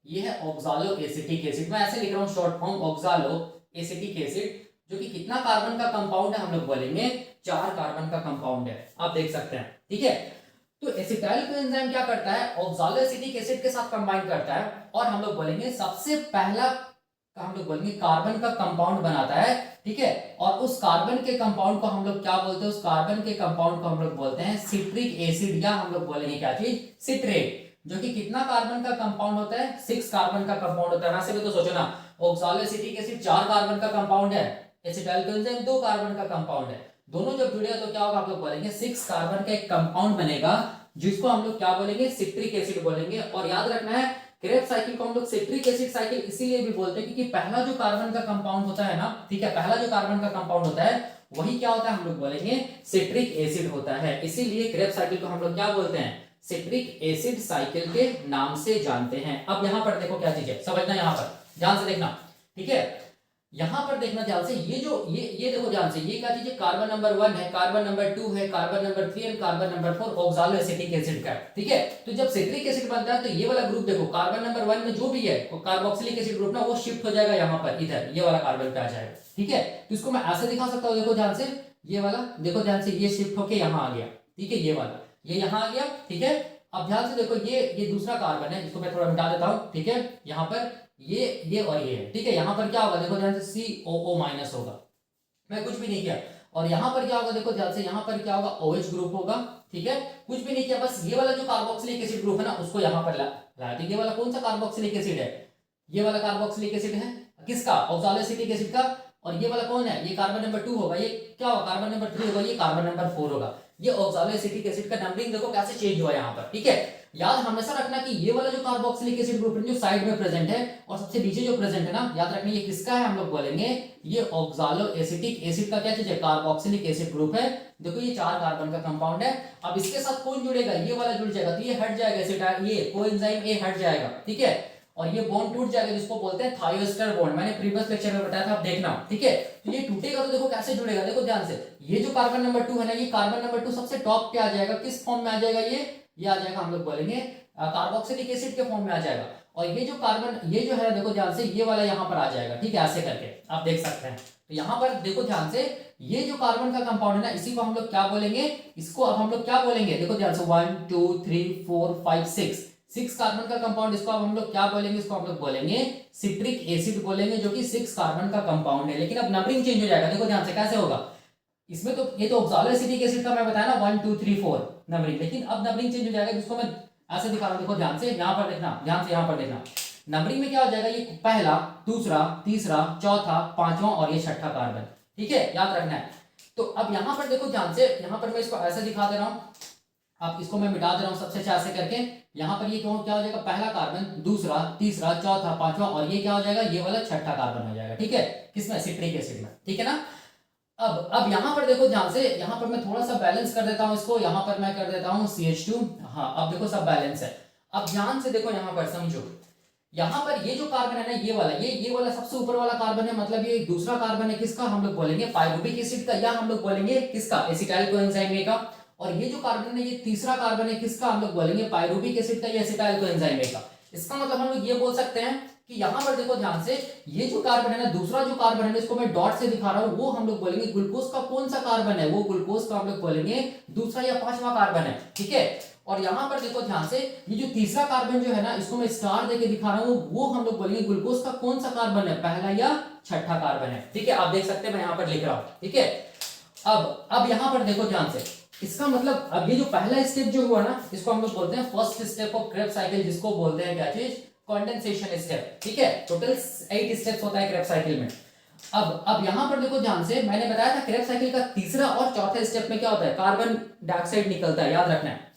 ये है ऑक्सालो एसिटिक एसिड। मैं ऐसे लिख रहा हूँ short form oxalo acetic acid, जो कि कितना कार्बन का कंपाउंड है, हम लोग बोलेंगे 4 कार्बन का कंपाउंड है, आप देख सकते हैं। ठीक है, तो एसिटाइल कोएंजाइम क्या करता है, ऑक्सालो एसिटिक एसिड के साथ कंबाइन करता है और हम लोग बोलेंगे सबसे पहला हम लोग बोलेंगे कार्बन का कंपाउंड बनाता है। ठीक है, और उस कार्बन के कंपाउंड को हम लोग क्या बोलते हैं, उस कार्बन के कंपाउंड को हम लोग बोलते हैं सिट्रिक एसिड, या हम लोग बोलेंगे क्या चीज, सिट्रेट, जो कि कितना कार्बन का कंपाउंड होता है, 6 कार्बन का कंपाउंड होता है। वैसे भी तो सोचो ना, ऑक्सालो एसिटिक एसिड 4 कार्बन का कंपाउंड है, एसिटाइल कोएंजाइम 2 कार्बन का कंपाउंड है, दोनों जब जुड़े तो क्या होगा, आप लोग बोलेंगे 6 कार्बन का एक कंपाउंड बनेगा, जिसको हम लोग क्या बोलेंगे, सिट्रिक एसिड बोलेंगे। और याद रखना है, क्रेब्स साइकिल को हम लोग सिट्रिक एसिड साइकिल इसीलिए भी बोलते हैं क्योंकि पहला जो कार्बन का कंपाउंड होता है ना, ठीक है, पहला जो कार्बन का कंपाउंड होता है वही क्या होता है, हम लोग बोलेंगे सिट्रिक एसिड होता है। इसीलिए क्रेब्स साइकिल को हम लोग क्या बोलते हैं, सिट्रिक एसिड साइकिल के नाम से जानते हैं। अब यहाँ पर देखो क्या चीज है, समझना, यहाँ पर ध्यान से देखना। ठीक है, यहां पर देखना ध्यान से, ये देखो ध्यान से, ये क्या चीज है, कार्बन नंबर 1 है, कार्बन नंबर 2 है, कार्बन नंबर 3 और carbon number 4 oxalo acetic acid का। ठीक है, तो जब सिट्रिक एसिड बनता है तो ये वाला ग्रुप देखो, कार्बन नंबर 1 में जो भी है कार्बोक्सिलिक एसिड ग्रुप ना, वो शिफ्ट हो जाएगा यहाँ पर, इधर ये वाला कार्बन पे आ जाएगा। ठीक है, तो इसको मैं ऐसे दिखा सकता हूँ, देखो ध्यान से, ये वाला देखो ध्यान से, ये शिफ्ट होके यहाँ आ गया। ठीक है, ये वाला ये यहाँ आ गया। ठीक है, अब ध्यान से देखो, ये दूसरा कार्बन है, इसको मैं थोड़ा मिटा देता हूँ। ठीक है, यहाँ पर ये और ये है। ठीक है, यहाँ पर क्या होगा, देखो ध्यान से COO माइनस होगा, मैं कुछ भी नहीं किया। और यहाँ पर क्या होगा, देखो ध्यान से, यहाँ पर क्या होगा, OH ग्रुप होगा। ठीक है, कुछ भी नहीं किया, बस ये वाला जो कार्बोक्सिलिक एसिड ग्रुप है ना, उसको यहाँ पर लाया। तो ये वाला कौन सा कार्बोक्सिलिक एसिड है, ये वाला कार्बोक्सिलिक एसिड है किसका, ऑक्सालो एसिटिक एसिड का। और ये वाला कौन है, ये कार्बन नंबर 2 होगा, ये क्या होगा, कार्बन नंबर 3 होगा, ये कार्बन नंबर 4 होगा। ये ऑक्सालोएसिटिक एसिड का नंबरिंग देखो कैसे चेंज हुआ यहाँ पर, ठीक है। याद हमेशा रखना कि ये वाला जो कार्बोक्सिलिक एसिड ग्रुप है जो साइड में प्रेजेंट है और सबसे नीचे जो प्रेजेंट है ना, याद रखना ये किसका है, हम लोग बोलेंगे ये ऑक्सालोएसिटिक एसिड का क्या चीज है, कार्बोक्सिलिक एसिड ग्रुप है। देखो ये 4 कार्बन का कंपाउंड है। अब इसके साथ कौन जुड़ेगा, ये वाला जुड़ जाएगा, तो ये हट जाएगा एसिटाइल, ये कोएंजाइम ए हट जाएगा, ठीक है। और ये बॉन्ड टूट जाएगा जिसको बोलते हैं थायोएस्टर बॉन्ड, मैंने प्रीवियस लेक्चर में बताया था, आप देखना, ठीक है। तो ये टूटेगा तो देखो कैसे जुड़ेगा, देखो ध्यान से, ये जो कार्बन नंबर 2 है ना, ये कार्बन नंबर 2 सबसे टॉप पे आ जाएगा, किस फॉर्म में आ जाएगा, ये आ जाएगा, हम लोग बोलेंगे कार्बोक्सिलिक एसिड के फॉर्म में आ जाएगा। और ये जो कार्बन, ये जो है देखो ध्यान से, ये वाला यहाँ पर आ जाएगा, ठीक है, ऐसे करके आप देख सकते हैं। तो यहाँ पर देखो ध्यान से, ये जो कार्बन का कंपाउंड है ना, इसी को हम लोग क्या बोलेंगे, इसको अब हम लोग क्या बोलेंगे, देखो ध्यान से, 1 2 3 4 5 6 कार्बन का कंपाउंड, इसको अब हम लोग क्या बोलेंगे, इसको हम लोग बोलेंगे सिट्रिक एसिड बोलेंगे, जो कि 6 कार्बन का कंपाउंड है। लेकिन अब नंबरिंग चेंज हो जाएगा, देखो ध्यान से कैसे होगा, इसमें तो ये तो ऑक्सालोएसिटिक एसिड का मैं बताया ना 1 2 3 4 नंबरिंग, लेकिन अब नंबरिंग चेंज हो जाएगा, जिसको मैं ऐसे दिखा रहा हूं, देखो ध्यान से, यहां पर देखना, ध्यान से यहां पर देखना, नंबरिंग में क्या हो जाएगा, ये पहला, दूसरा, तीसरा, चौथा, पांचवा और ये छठा कार्बन, ठीक है, याद रखना है। तो अब यहां पर देखो ध्यान से, यहां पर मैं इसको ऐसे दिखा दे रहा हूं, अब इसको मैं मिटा दे रहा हूं सबसे अच्छा ऐसे करके। यहां पर ये क्या हो जाएगा, पहला कार्बन, दूसरा, तीसरा, चौथा, पांचवा और ये क्या हो जाएगा, ये वाला छठा कार्बन हो जाएगा, ठीक है, किसमें, सिट्रिक एसिड में, ठीक है ना। अब यहां पर देखो ध्यान से, यहां पर मैं थोड़ा सा बैलेंस कर देता हूं इसको, यहां पर मैं कर देता हूं CH2, हाँ अब देखो सब बैलेंस है। अब ध्यान से देखो यहां पर समझो, यहां पर ये जो कार्बन है ना, ये वाला, ये वाला सबसे ऊपर वाला कार्बन है, मतलब ये दूसरा कार्बन है किसका, हम लोग बोलेंगे पाइरुविक एसिड का, या हम लोग बोलेंगे किसका, एसिटाइल कोएंजाइम ए का। और ये जो कार्बन है, ये तीसरा कार्बन है किसका, हम लोग बोलेंगे पाइरुविक एसिड का या एसिटाइल कोएंजाइम ए का। इसका मतलब हम लोग ये बोल सकते हैं कि यहां पर देखो ध्यान से, ये जो कार्बन है ना, दूसरा जो कार्बन है ना, इसको मैं डॉट से दिखा रहा हूं, वो हम लोग बोलेंगे ग्लूकोज का कौन सा कार्बन है, वो ग्लूकोज का हम लोग बोलेंगे दूसरा या पांचवा कार्बन है, ठीक है। और यहां पर देखो ध्यान से, ये जो तीसरा कार्बन जो है ना, इसको मैं स्टार देके दिखा रहा हूं, वो हम लोग बोलेंगे ग्लूकोज का कौन सा कार्बन है, पहला या छठा कार्बन है, ठीक है। आप देख सकते हैं मैं यहां पर लिख रहा हूं, ठीक है। अब यहां पर देखो ध्यान से, इसका मतलब अब ये जो पहला स्टेप जो हुआ ना, इसको हम लोग बोलते हैं first step of Krebs cycle, जिसको बोलते हैं क्या चीज, कंडेंसेशन स्टेप, ठीक है। टोटल 8 स्टेप्स होता है क्रेब्स साइकिल में। अब यहां पर देखो ध्यान से, मैंने बताया था क्रेब्स साइकिल का तीसरा और चौथे स्टेप में क्या होता है, कार्बन डाइऑक्साइड निकलता है, याद रखना है।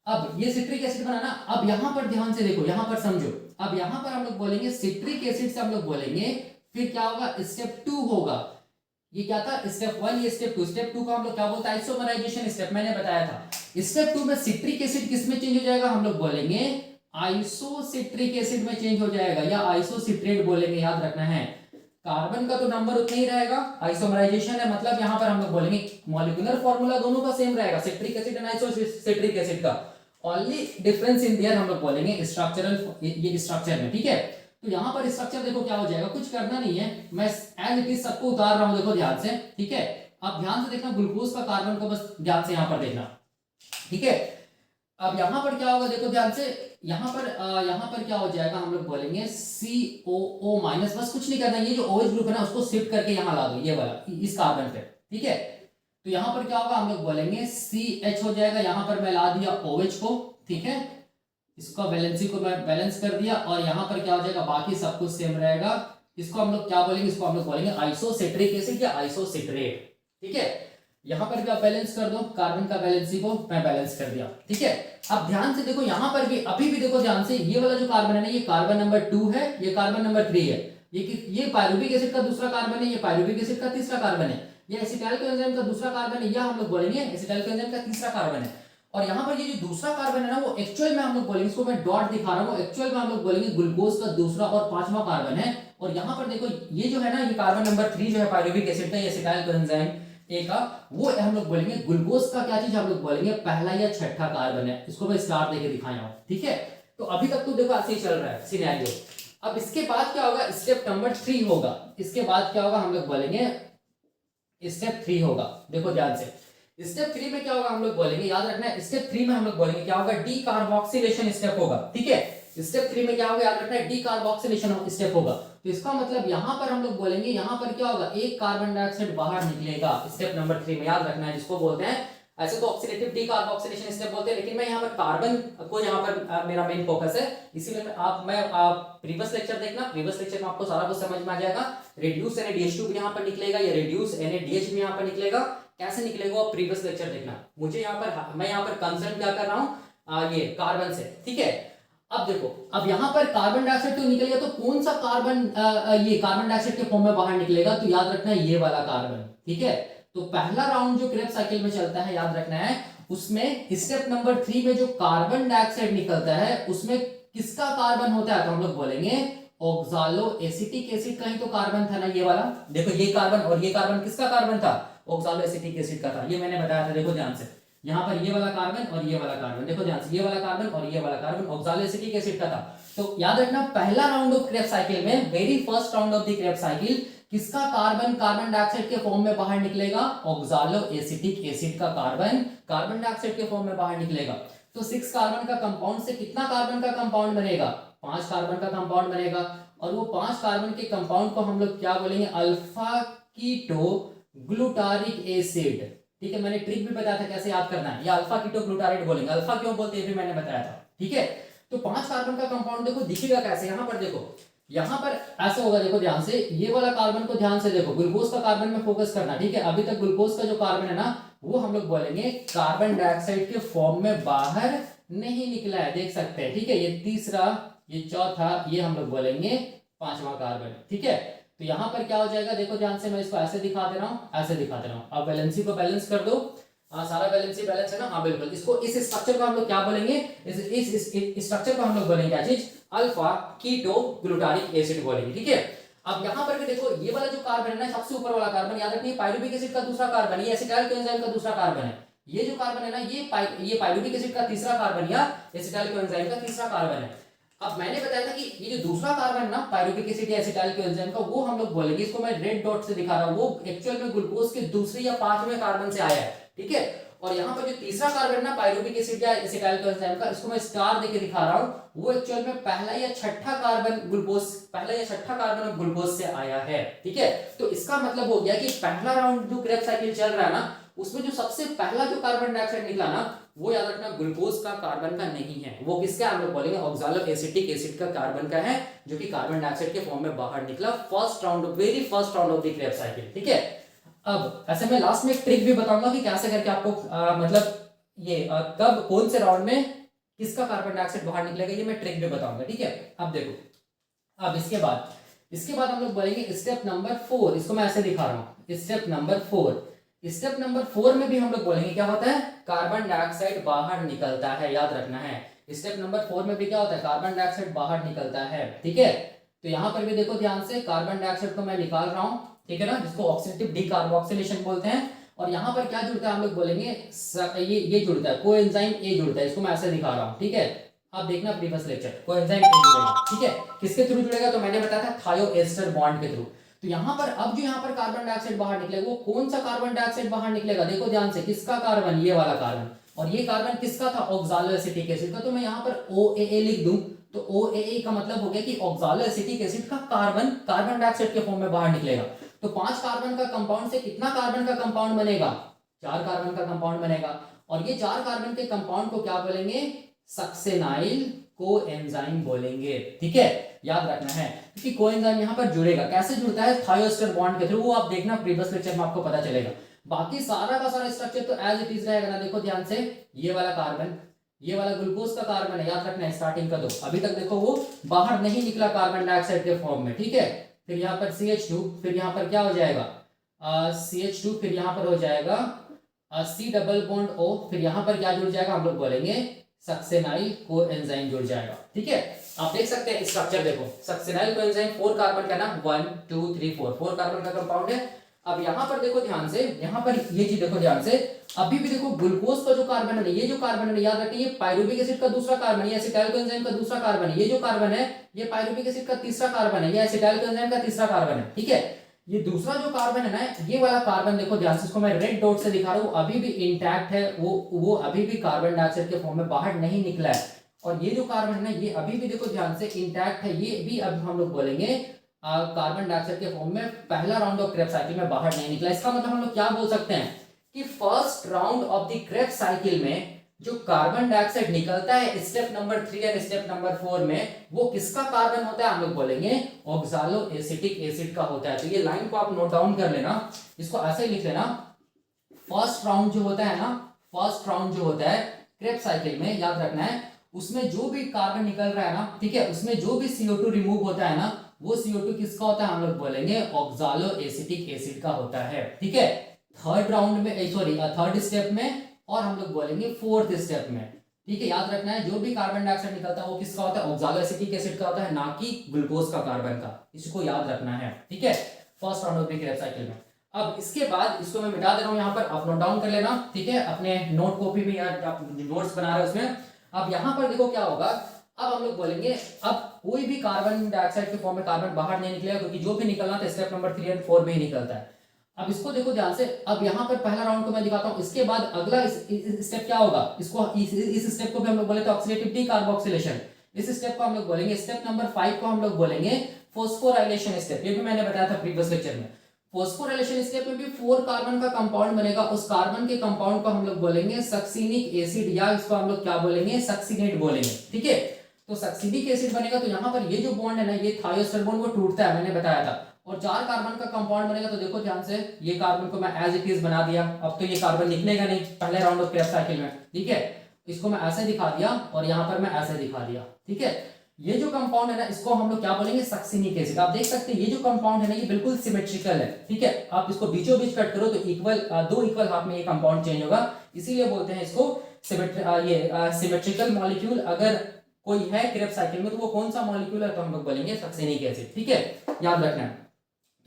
अब ये सिट्रिक एसिड बनाना, अब यहां पर ध्यान से देखो, यहां पर समझो, अब यहां पर हम लोग बोलेंगे सिट्रिक एसिड से हम लोग बोलेंगे, फिर क्या होगा, स्टेप 2 होगा। ये क्या था, स्टेप 1, ये स्टेप 2, स्टेप 2 का हम लोग क्या बोलते हैं, आइसोमराइजेशन स्टेप, मैंने बताया था। स्टेप 2 में सिट्रिक एसिड किस में चेंज हो जाएगा, हम लोग बोलेंगे आइसोसिट्रिक एसिड में चेंज हो जाएगा, या आइसोसिट्रेट बोलेंगे, याद रखना है। कार्बन का तो नंबर उतना ही रहेगा, आइसोमराइजेशन है, मतलब यहां पर हम लोग बोलेंगे मॉलिक्यूलर फार्मूला दोनों का सेम रहेगा, citric acid and isocitric acid का, ओनली डिफरेंस इन देयर हम लोग बोलेंगे स्ट्रक्चरल, ये स्ट्रक्चर में, ठीक है। तो यहां पर स्ट्रक्चर देखो क्या हो जाएगा, कुछ करना नहीं है, मैं एज इट इज सबको उतार रहा हूं, देखो ध्यान से, ठीक है। आप ध्यान से देखना, ग्लूकोज का कार्बन को बस ध्यान से यहां पर देखना, ठीक है। अब यहां पर क्या होगा, देखो ध्यान से, यहां पर क्या हो जाएगा, हम लोग बोलेंगे COO माइनस, बस कुछ नहीं करना, ये जो OH ग्रुप है ना, उसको शिफ्ट करके यहां ला दो, ये वाला इस कार्बन पे, ठीक है। तो यहां पर क्या होगा, हम लोग बोलेंगे CH हो जाएगा, यहां पर मैं ला दिया OH को, ठीक है, इसको वैलेंसी को मैं बैलेंस कर दिया, और यहां पर क्या हो जाएगा, बाकी सब कुछ सेम रहेगा। इसको हम लोग क्या बोलेंगे, इसको हम लोग बोलेंगे आइसोसिट्रिक एसिड या आइसोसिट्रेट, ठीक है। यहां पर भी आप बैलेंस कर दो, कार्बन का वैलेंसी को मैं बैलेंस कर दिया, ठीक है। अब ध्यान से देखो, यहां पर भी अभी भी देखो ध्यान से, ये वाला जो कार्बन है ना, ये कार्बन नंबर 2 है, ये कार्बन नंबर 3 है, ये पाइरुविक एसिड का दूसरा कार्बन है, ये पाइरुविक एसिड का तीसरा कार्बन है, ये एसिटाइल कोएंजाइम का दूसरा कार्बन है, या हम लोग बोलेंगे एसिटाइल कोएंजाइम का तीसरा कार्बन है। और यहाँ पर ये जो दूसरा कार्बन है ना, वो एक्चुअल में हम लोग बोलेंगे, इसको मैं डॉट दिखा रहा हूँ, एक्चुअल में हम लोग बोलेंगे ग्लूकोज का दूसरा और पांचवा कार्बन है। और यहाँ पर देखो, ये जो है ना, ये कार्बन नंबर 3 जो है पाइरुविक एसिड का, ये एसिटाइल कोएंजाइम ए का, वो हम लोग बोलेंगे ग्लूकोज का क्या चीज, हम लोग बोलेंगे पहला या छठा कार्बन है। इसको मैं स्टार देके दिखाया हूँ, ठीक है। तो अभी तक तो देखो ऐसे ही चल रहा है सिनेरियो। अब इसके बाद क्या होगा, स्टेप नंबर 3 होगा। इसके बाद क्या होगा, हम लोग बोलेंगे स्टेप 3 होगा। देखो ध्यान से, स्टेप 3 में क्या होगा, हम लोग बोलेंगे, याद रखना है, स्टेप 3 में हम लोग बोलेंगे क्या होगा, डी कार्बोक्सिलेशन स्टेप होगा, ठीक है। स्टेप 3 में क्या होगा, याद रखना है, डी कार्बोक्सिलेशन स्टेप होगा। तो इसका मतलब यहां पर हम लोग बोलेंगे, यहां पर क्या होगा, एक कार्बन डाइऑक्साइड बाहर निकलेगा स्टेप नंबर 3 में, याद रखना है, जिसको बोलते हैं ऐसे तो ऑक्सीडेटिव डीकार्बोक्सिलेशन स्टेप बोलते हैं, लेकिन मैं यहाँ पर कार्बन को यहाँ पर मेरा मेन फोकस है, इसीलिए आप प्रीवियस लेक्चर देखना, प्रीवियस लेक्चर में आपको सारा कुछ समझ में आ जाएगा। रेड्यूस NaDH2 भी यहाँ पर निकलेगा, या रेड्यूस NaDH भी यहाँ पर निकलेगा, कैसे निकलेगा आप प्रीवियस लेक्चर देखना। मैं यहाँ पर कंसर्न क्या कर रहा हूँ, ये कार्बन से, ठीक है। अब देखो, अब यहाँ पर कार्बन डाइऑक्साइड तो निकल गया, तो कौन सा कार्बन ये कार्बन डाइऑक्साइड के फॉर्म में बाहर निकलेगा, तो याद रखना है ये वाला कार्बन, ठीक है। तो पहला राउंड जो क्रेब्स साइकिल में चलता है, याद रखना है, उसमें स्टेप नंबर 3 में जो कार्बन डाइऑक्साइड निकलता है उसमें किसका कार्बन होता है, तो हम लोग बोलेंगे ऑक्सालो एसिटिक एसिड का ही तो कार्बन था ना, ये वाला। देखो ये कार्बन और ये कार्बन किसका कार्बन था, ऑक्सालो एसिटिक एसिड का था, ये मैंने बताया था। देखो ध्यान से, यहाँ पर ये वाला कार्बन और ये वाला कार्बन, देखो ध्यान से, ये वाला कार्बन और ये वाला कार्बन ऑक्सालो एसिटिक एसिड का था। तो याद रखना, पहला राउंड ऑफ क्रेब्स साइकिल में, very first round of the Krebs cycle, किसका कार्बन कार्बन डाइऑक्साइड के फॉर्म में बाहर निकलेगा, ऑक्सालो एसिटिक एसिड का कार्बन कार्बन डाइऑक्साइड के फॉर्म में बाहर निकलेगा। तो 6 कार्बन का कंपाउंड से कितना कार्बन का कंपाउंड बनेगा, 5 कार्बन का कंपाउंड बनेगा। और वो 5 कार्बन के कंपाउंड को हम लोग क्या बोलेंगे, अल्फा कीटो ग्लूटारिक एसिड, ठीक है। मैंने ट्रिक भी बताया था कैसे याद करना है, ये अल्फा कीटो ग्लूटारेट बोलेंगे। अल्फा क्यों बोलते हैं ये भी मैंने बताया था, ठीक है। तो 5 कार्बन का कंपाउंड देखो दिखेगा कैसे, यहाँ पर देखो, यहाँ पर ऐसा होगा, देखो ध्यान से, ये वाला कार्बन को ध्यान से देखो, ग्लूकोज का कार्बन में फोकस करना, ठीक है। अभी तक ग्लूकोज का जो कार्बन है ना, वो हम लोग बोलेंगे कार्बन डाइऑक्साइड के फॉर्म में बाहर नहीं निकला है, देख सकते हैं, ठीक है। ये तीसरा, ये चौथा, ये हम लोग बोलेंगे 5वां कार्बन, ठीक है। तो यहाँ पर क्या हो जाएगा, देखो ध्यान से, मैं इसको ऐसे दिखा दे रहा हूँ, ऐसे दिखा दे रहा हूँ। अब वैलेंसी को बैलेंस कर दो, सारा बैलेंस ही बैलेंस है ना, हाँ बिल्कुल। इसको, इस स्ट्रक्चर को हम लोग क्या बोलेंगे, इस स्ट्रक्चर को हम लोग बोलेंगे क्या चीज, अल्फा कीटो ग्लूटारिक एसिड बोलेंगे, ठीक है। अब यहाँ पर भी देखो, ये वाला जो कार्बन है ना, सबसे ऊपर वाला कार्बन, याद रखिए पाइरुविक एसिड का दूसरा कार्बन, ये एसिटाइल कोएंजाइम का दूसरा कार्बन है। ये जो कार्बन है ना, ये पाइरुविक एसिड का तीसरा कार्बन या एसिटाइल कोएंजाइम का तीसरा कार्बन है। अब मैंने बताया था कि ये जो दूसरा कार्बन है ना, पाइरुविक एसिड या एसिटाइल कोएंजाइम का, वो हम लोग बोलेंगे, इसको मैं रेड डॉट से दिखा रहा हूँ, वो एक्चुअल में ग्लूकोज के दूसरे या 5वें कार्बन से आया है, ठीक है। और यहाँ पर जो तीसरा कार्बन है ना, पाइरुविक एसिड या एसिटाइल कोएंजाइम का, इसको मैं स्टार देके दिखा रहा हूँ, वो एक्चुअल में पहला या छठा कार्बन ग्लूकोज से आया है, ठीक है। तो इसका मतलब हो गया कि पहला राउंड जो क्रेब्स साइकिल चल रहा है ना, उसमें जो सबसे पहला जो कार्बन डाइऑक्साइड निकला ना, वो याद रखना ग्लूकोज का कार्बन का नहीं है, वो किसका हम लोग बोलेंगे, ऑक्सालो एसिटिक एसिड का कार्बन का है, जो कि कार्बन डाइऑक्साइड के फॉर्म में बाहर निकला first round, very first round of the Krebs cycle, ठीक है। अब ऐसे मैं लास्ट में एक ट्रिक भी बताऊंगा कि कैसे करके आपको मतलब ये कब कौन से राउंड में किसका कार्बन डाइऑक्साइड बाहर निकलेगा, ये मैं ट्रिक भी बताऊंगा, ठीक है। अब देखो, अब इसके बाद हम लोग बोलेंगे स्टेप नंबर 4, इसको मैं ऐसे दिखा रहा हूँ, स्टेप नंबर 4 में भी हम लोग बोलेंगे क्या होता है, कार्बन डाइऑक्साइड बाहर निकलता है, याद रखना है। स्टेप नंबर 4 में भी क्या होता है, कार्बन डाइऑक्साइड बाहर निकलता है, ठीक है। तो यहाँ पर भी देखो ध्यान से, कार्बन डाइऑक्साइड को मैं निकाल रहा हूँ, ठीक है ना, जिसको ऑक्सीडेटिव डीकार्बोक्सिलेशन बोलते हैं। और यहाँ पर क्या जुड़ता है, हम लोग बोलेंगे ये जुड़ता है, कोएंजाइम ए जुड़ता है, इसको मैं ऐसे दिखा रहा हूँ, ठीक है। आप देखना प्रीवियस लेक्चर, कोएंजाइम ए जुड़ेगा, ठीक है। किसके थ्रू जुड़ेगा, तो मैंने बताया था थायोएस्टर बॉन्ड के थ्रू। तो यहाँ पर अब जो यहाँ पर कार्बन डाइऑक्साइड बाहर निकलेगा, वो कौन सा कार्बन डाइऑक्साइड बाहर निकलेगा, देखो ध्यान से, किसका कार्बन, ये वाला कार्बन। और ये कार्बन किसका था, ऑक्सालो एसिटिक एसिड का। तो मैं यहाँ पर OAA लिख दूं, तो OAA का मतलब हो गया कि ऑक्सालो एसिटिक एसिड का कार्बन डाइऑक्साइड के फॉर्म में बाहर निकलेगा। तो 5 कार्बन का कंपाउंड से कितना कार्बन का कंपाउंड बनेगा, 4 कार्बन का कंपाउंड बनेगा। और ये 4 कार्बन के कंपाउंड को क्या बोलेंगे, सक्सेनाइल कोएंजाइम बोलेंगे, ठीक है, याद रखना है। क्योंकि कोएंजाइम यहाँ पर जुड़ेगा, कैसे जुड़ता है, थायोएस्टर बॉन्ड के थ्रू, वो आप देखना प्रीवियस लेक्चर में आपको पता चलेगा। बाकी सारा का सारा स्ट्रक्चर तो एज इट इज रहेगा ना, देखो ध्यान से, ये वाला कार्बन, ये वाला ग्लूकोज का कार्बन है, याद रखना है, स्टार्टिंग का दो, अभी तक देखो वो बाहर नहीं निकला कार्बन डाइऑक्साइड के फॉर्म में, ठीक है। फिर यहाँ पर CH2, फिर यहाँ पर क्या हो जाएगा, CH2, फिर यहाँ पर हो जाएगा C डबल बॉन्ड O, फिर यहाँ पर क्या जुड़ जाएगा, हम लोग बोलेंगे सक्सेनाइल कोएंजाइम जुड़ जाएगा, ठीक है। आप देख सकते हैं स्ट्रक्चर, देखो सक्सेनाइल कोएंजाइम 4 कार्बन का ना, 1 2 3 4 कार्बन का कंपाउंड है। अब यहाँ पर देखो ध्यान से, यहाँ पर ये चीज देखो ध्यान से, अभी भी देखो ग्लूकोज का जो कार्बन है, ये जो कार्बन है, याद रखिए, ये पाइरुविक एसिड का दूसरा कार्बन है, ये एसिटाइल कोएंजाइम का दूसरा कार्बन है। ये जो कार्बन है, ये पाइरुविक एसिड का तीसरा कार्बन है, ये एसिटाइल कोएंजाइम का तीसरा कार्बन है, ठीक है। ये दूसरा जो कार्बन है ना, ये वाला कार्बन देखो ध्यान से, इसको मैं रेड डॉट से दिखा रहा हूँ, अभी भी इंटैक्ट है, वो अभी भी कार्बन डाइऑक्साइड के फॉर्म में बाहर नहीं निकला है। और ये जो कार्बन है ना, ये अभी भी देखो ध्यान से इंटैक्ट है, ये भी अब हम लोग बोलेंगे कार्बन डाइऑक्साइड के फॉर्म में पहला राउंड ऑफ क्रेब्स साइकिल में बाहर नहीं निकला। इसका मतलब हम लोग क्या बोल सकते हैं कि first round of the Krebs cycle में जो कार्बन डाइऑक्साइड निकलता है स्टेप नंबर 3 और स्टेप नंबर 4 में, वो किसका कार्बन होता है, हम लोग बोलेंगे ऑक्सालो एसिटिक एसिड का होता है। तो ये लाइन को आप नोट डाउन कर लेना, इसको ऐसे लिख लेना। फर्स्ट राउंड जो होता है ना, फर्स्ट राउंड जो होता है क्रेब्स साइकिल में, याद रखना है, उसमें जो भी कार्बन निकल रहा है ना, ठीक है, उसमें जो भी CO2 रिमूव होता है ना, वो CO2 किसका होता है, हम लोग बोलेंगे ऑक्सालो एसिटिक एसिड का होता है। ठीक है, थर्ड राउंड में, सॉरी थर्ड स्टेप में, और हम लोग बोलेंगे फोर्थ स्टेप में। ठीक है, याद रखना है, जो भी कार्बन डाइऑक्साइड निकलता है वो किसका होता है, ऑक्सालो एसिटिक एसिड का होता है, ना कि ग्लूकोज का, कार्बन का। इसको याद रखना है। ठीक है, first round of the Krebs cycle में। अब इसके बाद इसको मैं मिटा दे रहा हूं, यहाँ पर आप नोट डाउन कर लेना। ठीक है, अपने नोट कॉपी में या आप नोट्स बना रहे हो उसमें। अब यहाँ पर देखो क्या होगा, अब हम लोग बोलेंगे, अब कोई भी कार्बन डाइऑक्साइड के फॉर्म में कार्बन बाहर नहीं निकलेगा, क्योंकि जो भी निकलना था स्टेप नंबर 3 और 4 में ही निकलता है। अब इसको देखो ध्यान से, अब यहाँ पर पहला राउंड को मैं दिखाता हूँ, इसके बाद अगला स्टेप क्या होगा, इसको इस स्टेप को भी हम लोग बोले तो ऑक्सीडेटिव डीकार्बोक्सिलेशन। इस स्टेप को हम लोग बोलेंगे, स्टेप नंबर 5 को हम लोग बोलेंगे फॉस्फोराइलेशन स्टेप। ये भी मैंने बताया था प्रीवियस लेक्चर में। फॉस्फोराइलेशन स्टेप में भी 4 कार्बन का कंपाउंड बनेगा, उस कार्बन के कंपाउंड को हम लोग बोलेंगे सक्सिनिक एसिड, या इसको हम लोग क्या बोलेंगे, सक्सिनेट बोलेंगे। ठीक है, तो सक्सिनिक एसिड बनेगा, तो यहाँ पर ये जो बॉन्ड है ना, ये थायोस्टर बॉन्ड, वो टूटता है, मैंने बताया था, और 4 कार्बन का कंपाउंड बनेगा। तो देखो ध्यान से, ये कार्बन को मैं एज इट इज बना दिया। अब तो ये कार्बन निकलेगा नहीं पहले राउंड ऑफ क्रेब्स साइकिल में। ठीक है, इसको मैं ऐसे दिखा दिया और यहाँ पर मैं ऐसे दिखा दिया। ठीक है, ये जो कंपाउंड है ना, इसको हम लोग क्या बोलेंगे, सक्सिनिक एसिड। आप देख सकते हैं ये जो कंपाउंड है ना, ये बिल्कुल सिमेट्रिकल है। ठीक है, आप इसको बीचों बीच कट करो तो दो इक्वल हाफ में ये कंपाउंड चेंज होगा, इसीलिए बोलते हैं इसको सिमेट्रिकल मॉलिक्यूल। अगर कोई है क्रेब्स साइकिल में तो वो कौन सा मॉलिक्यूल है, तो हम लोग बोलेंगे सक्सिनिक एसिड। ठीक है, याद रखना है।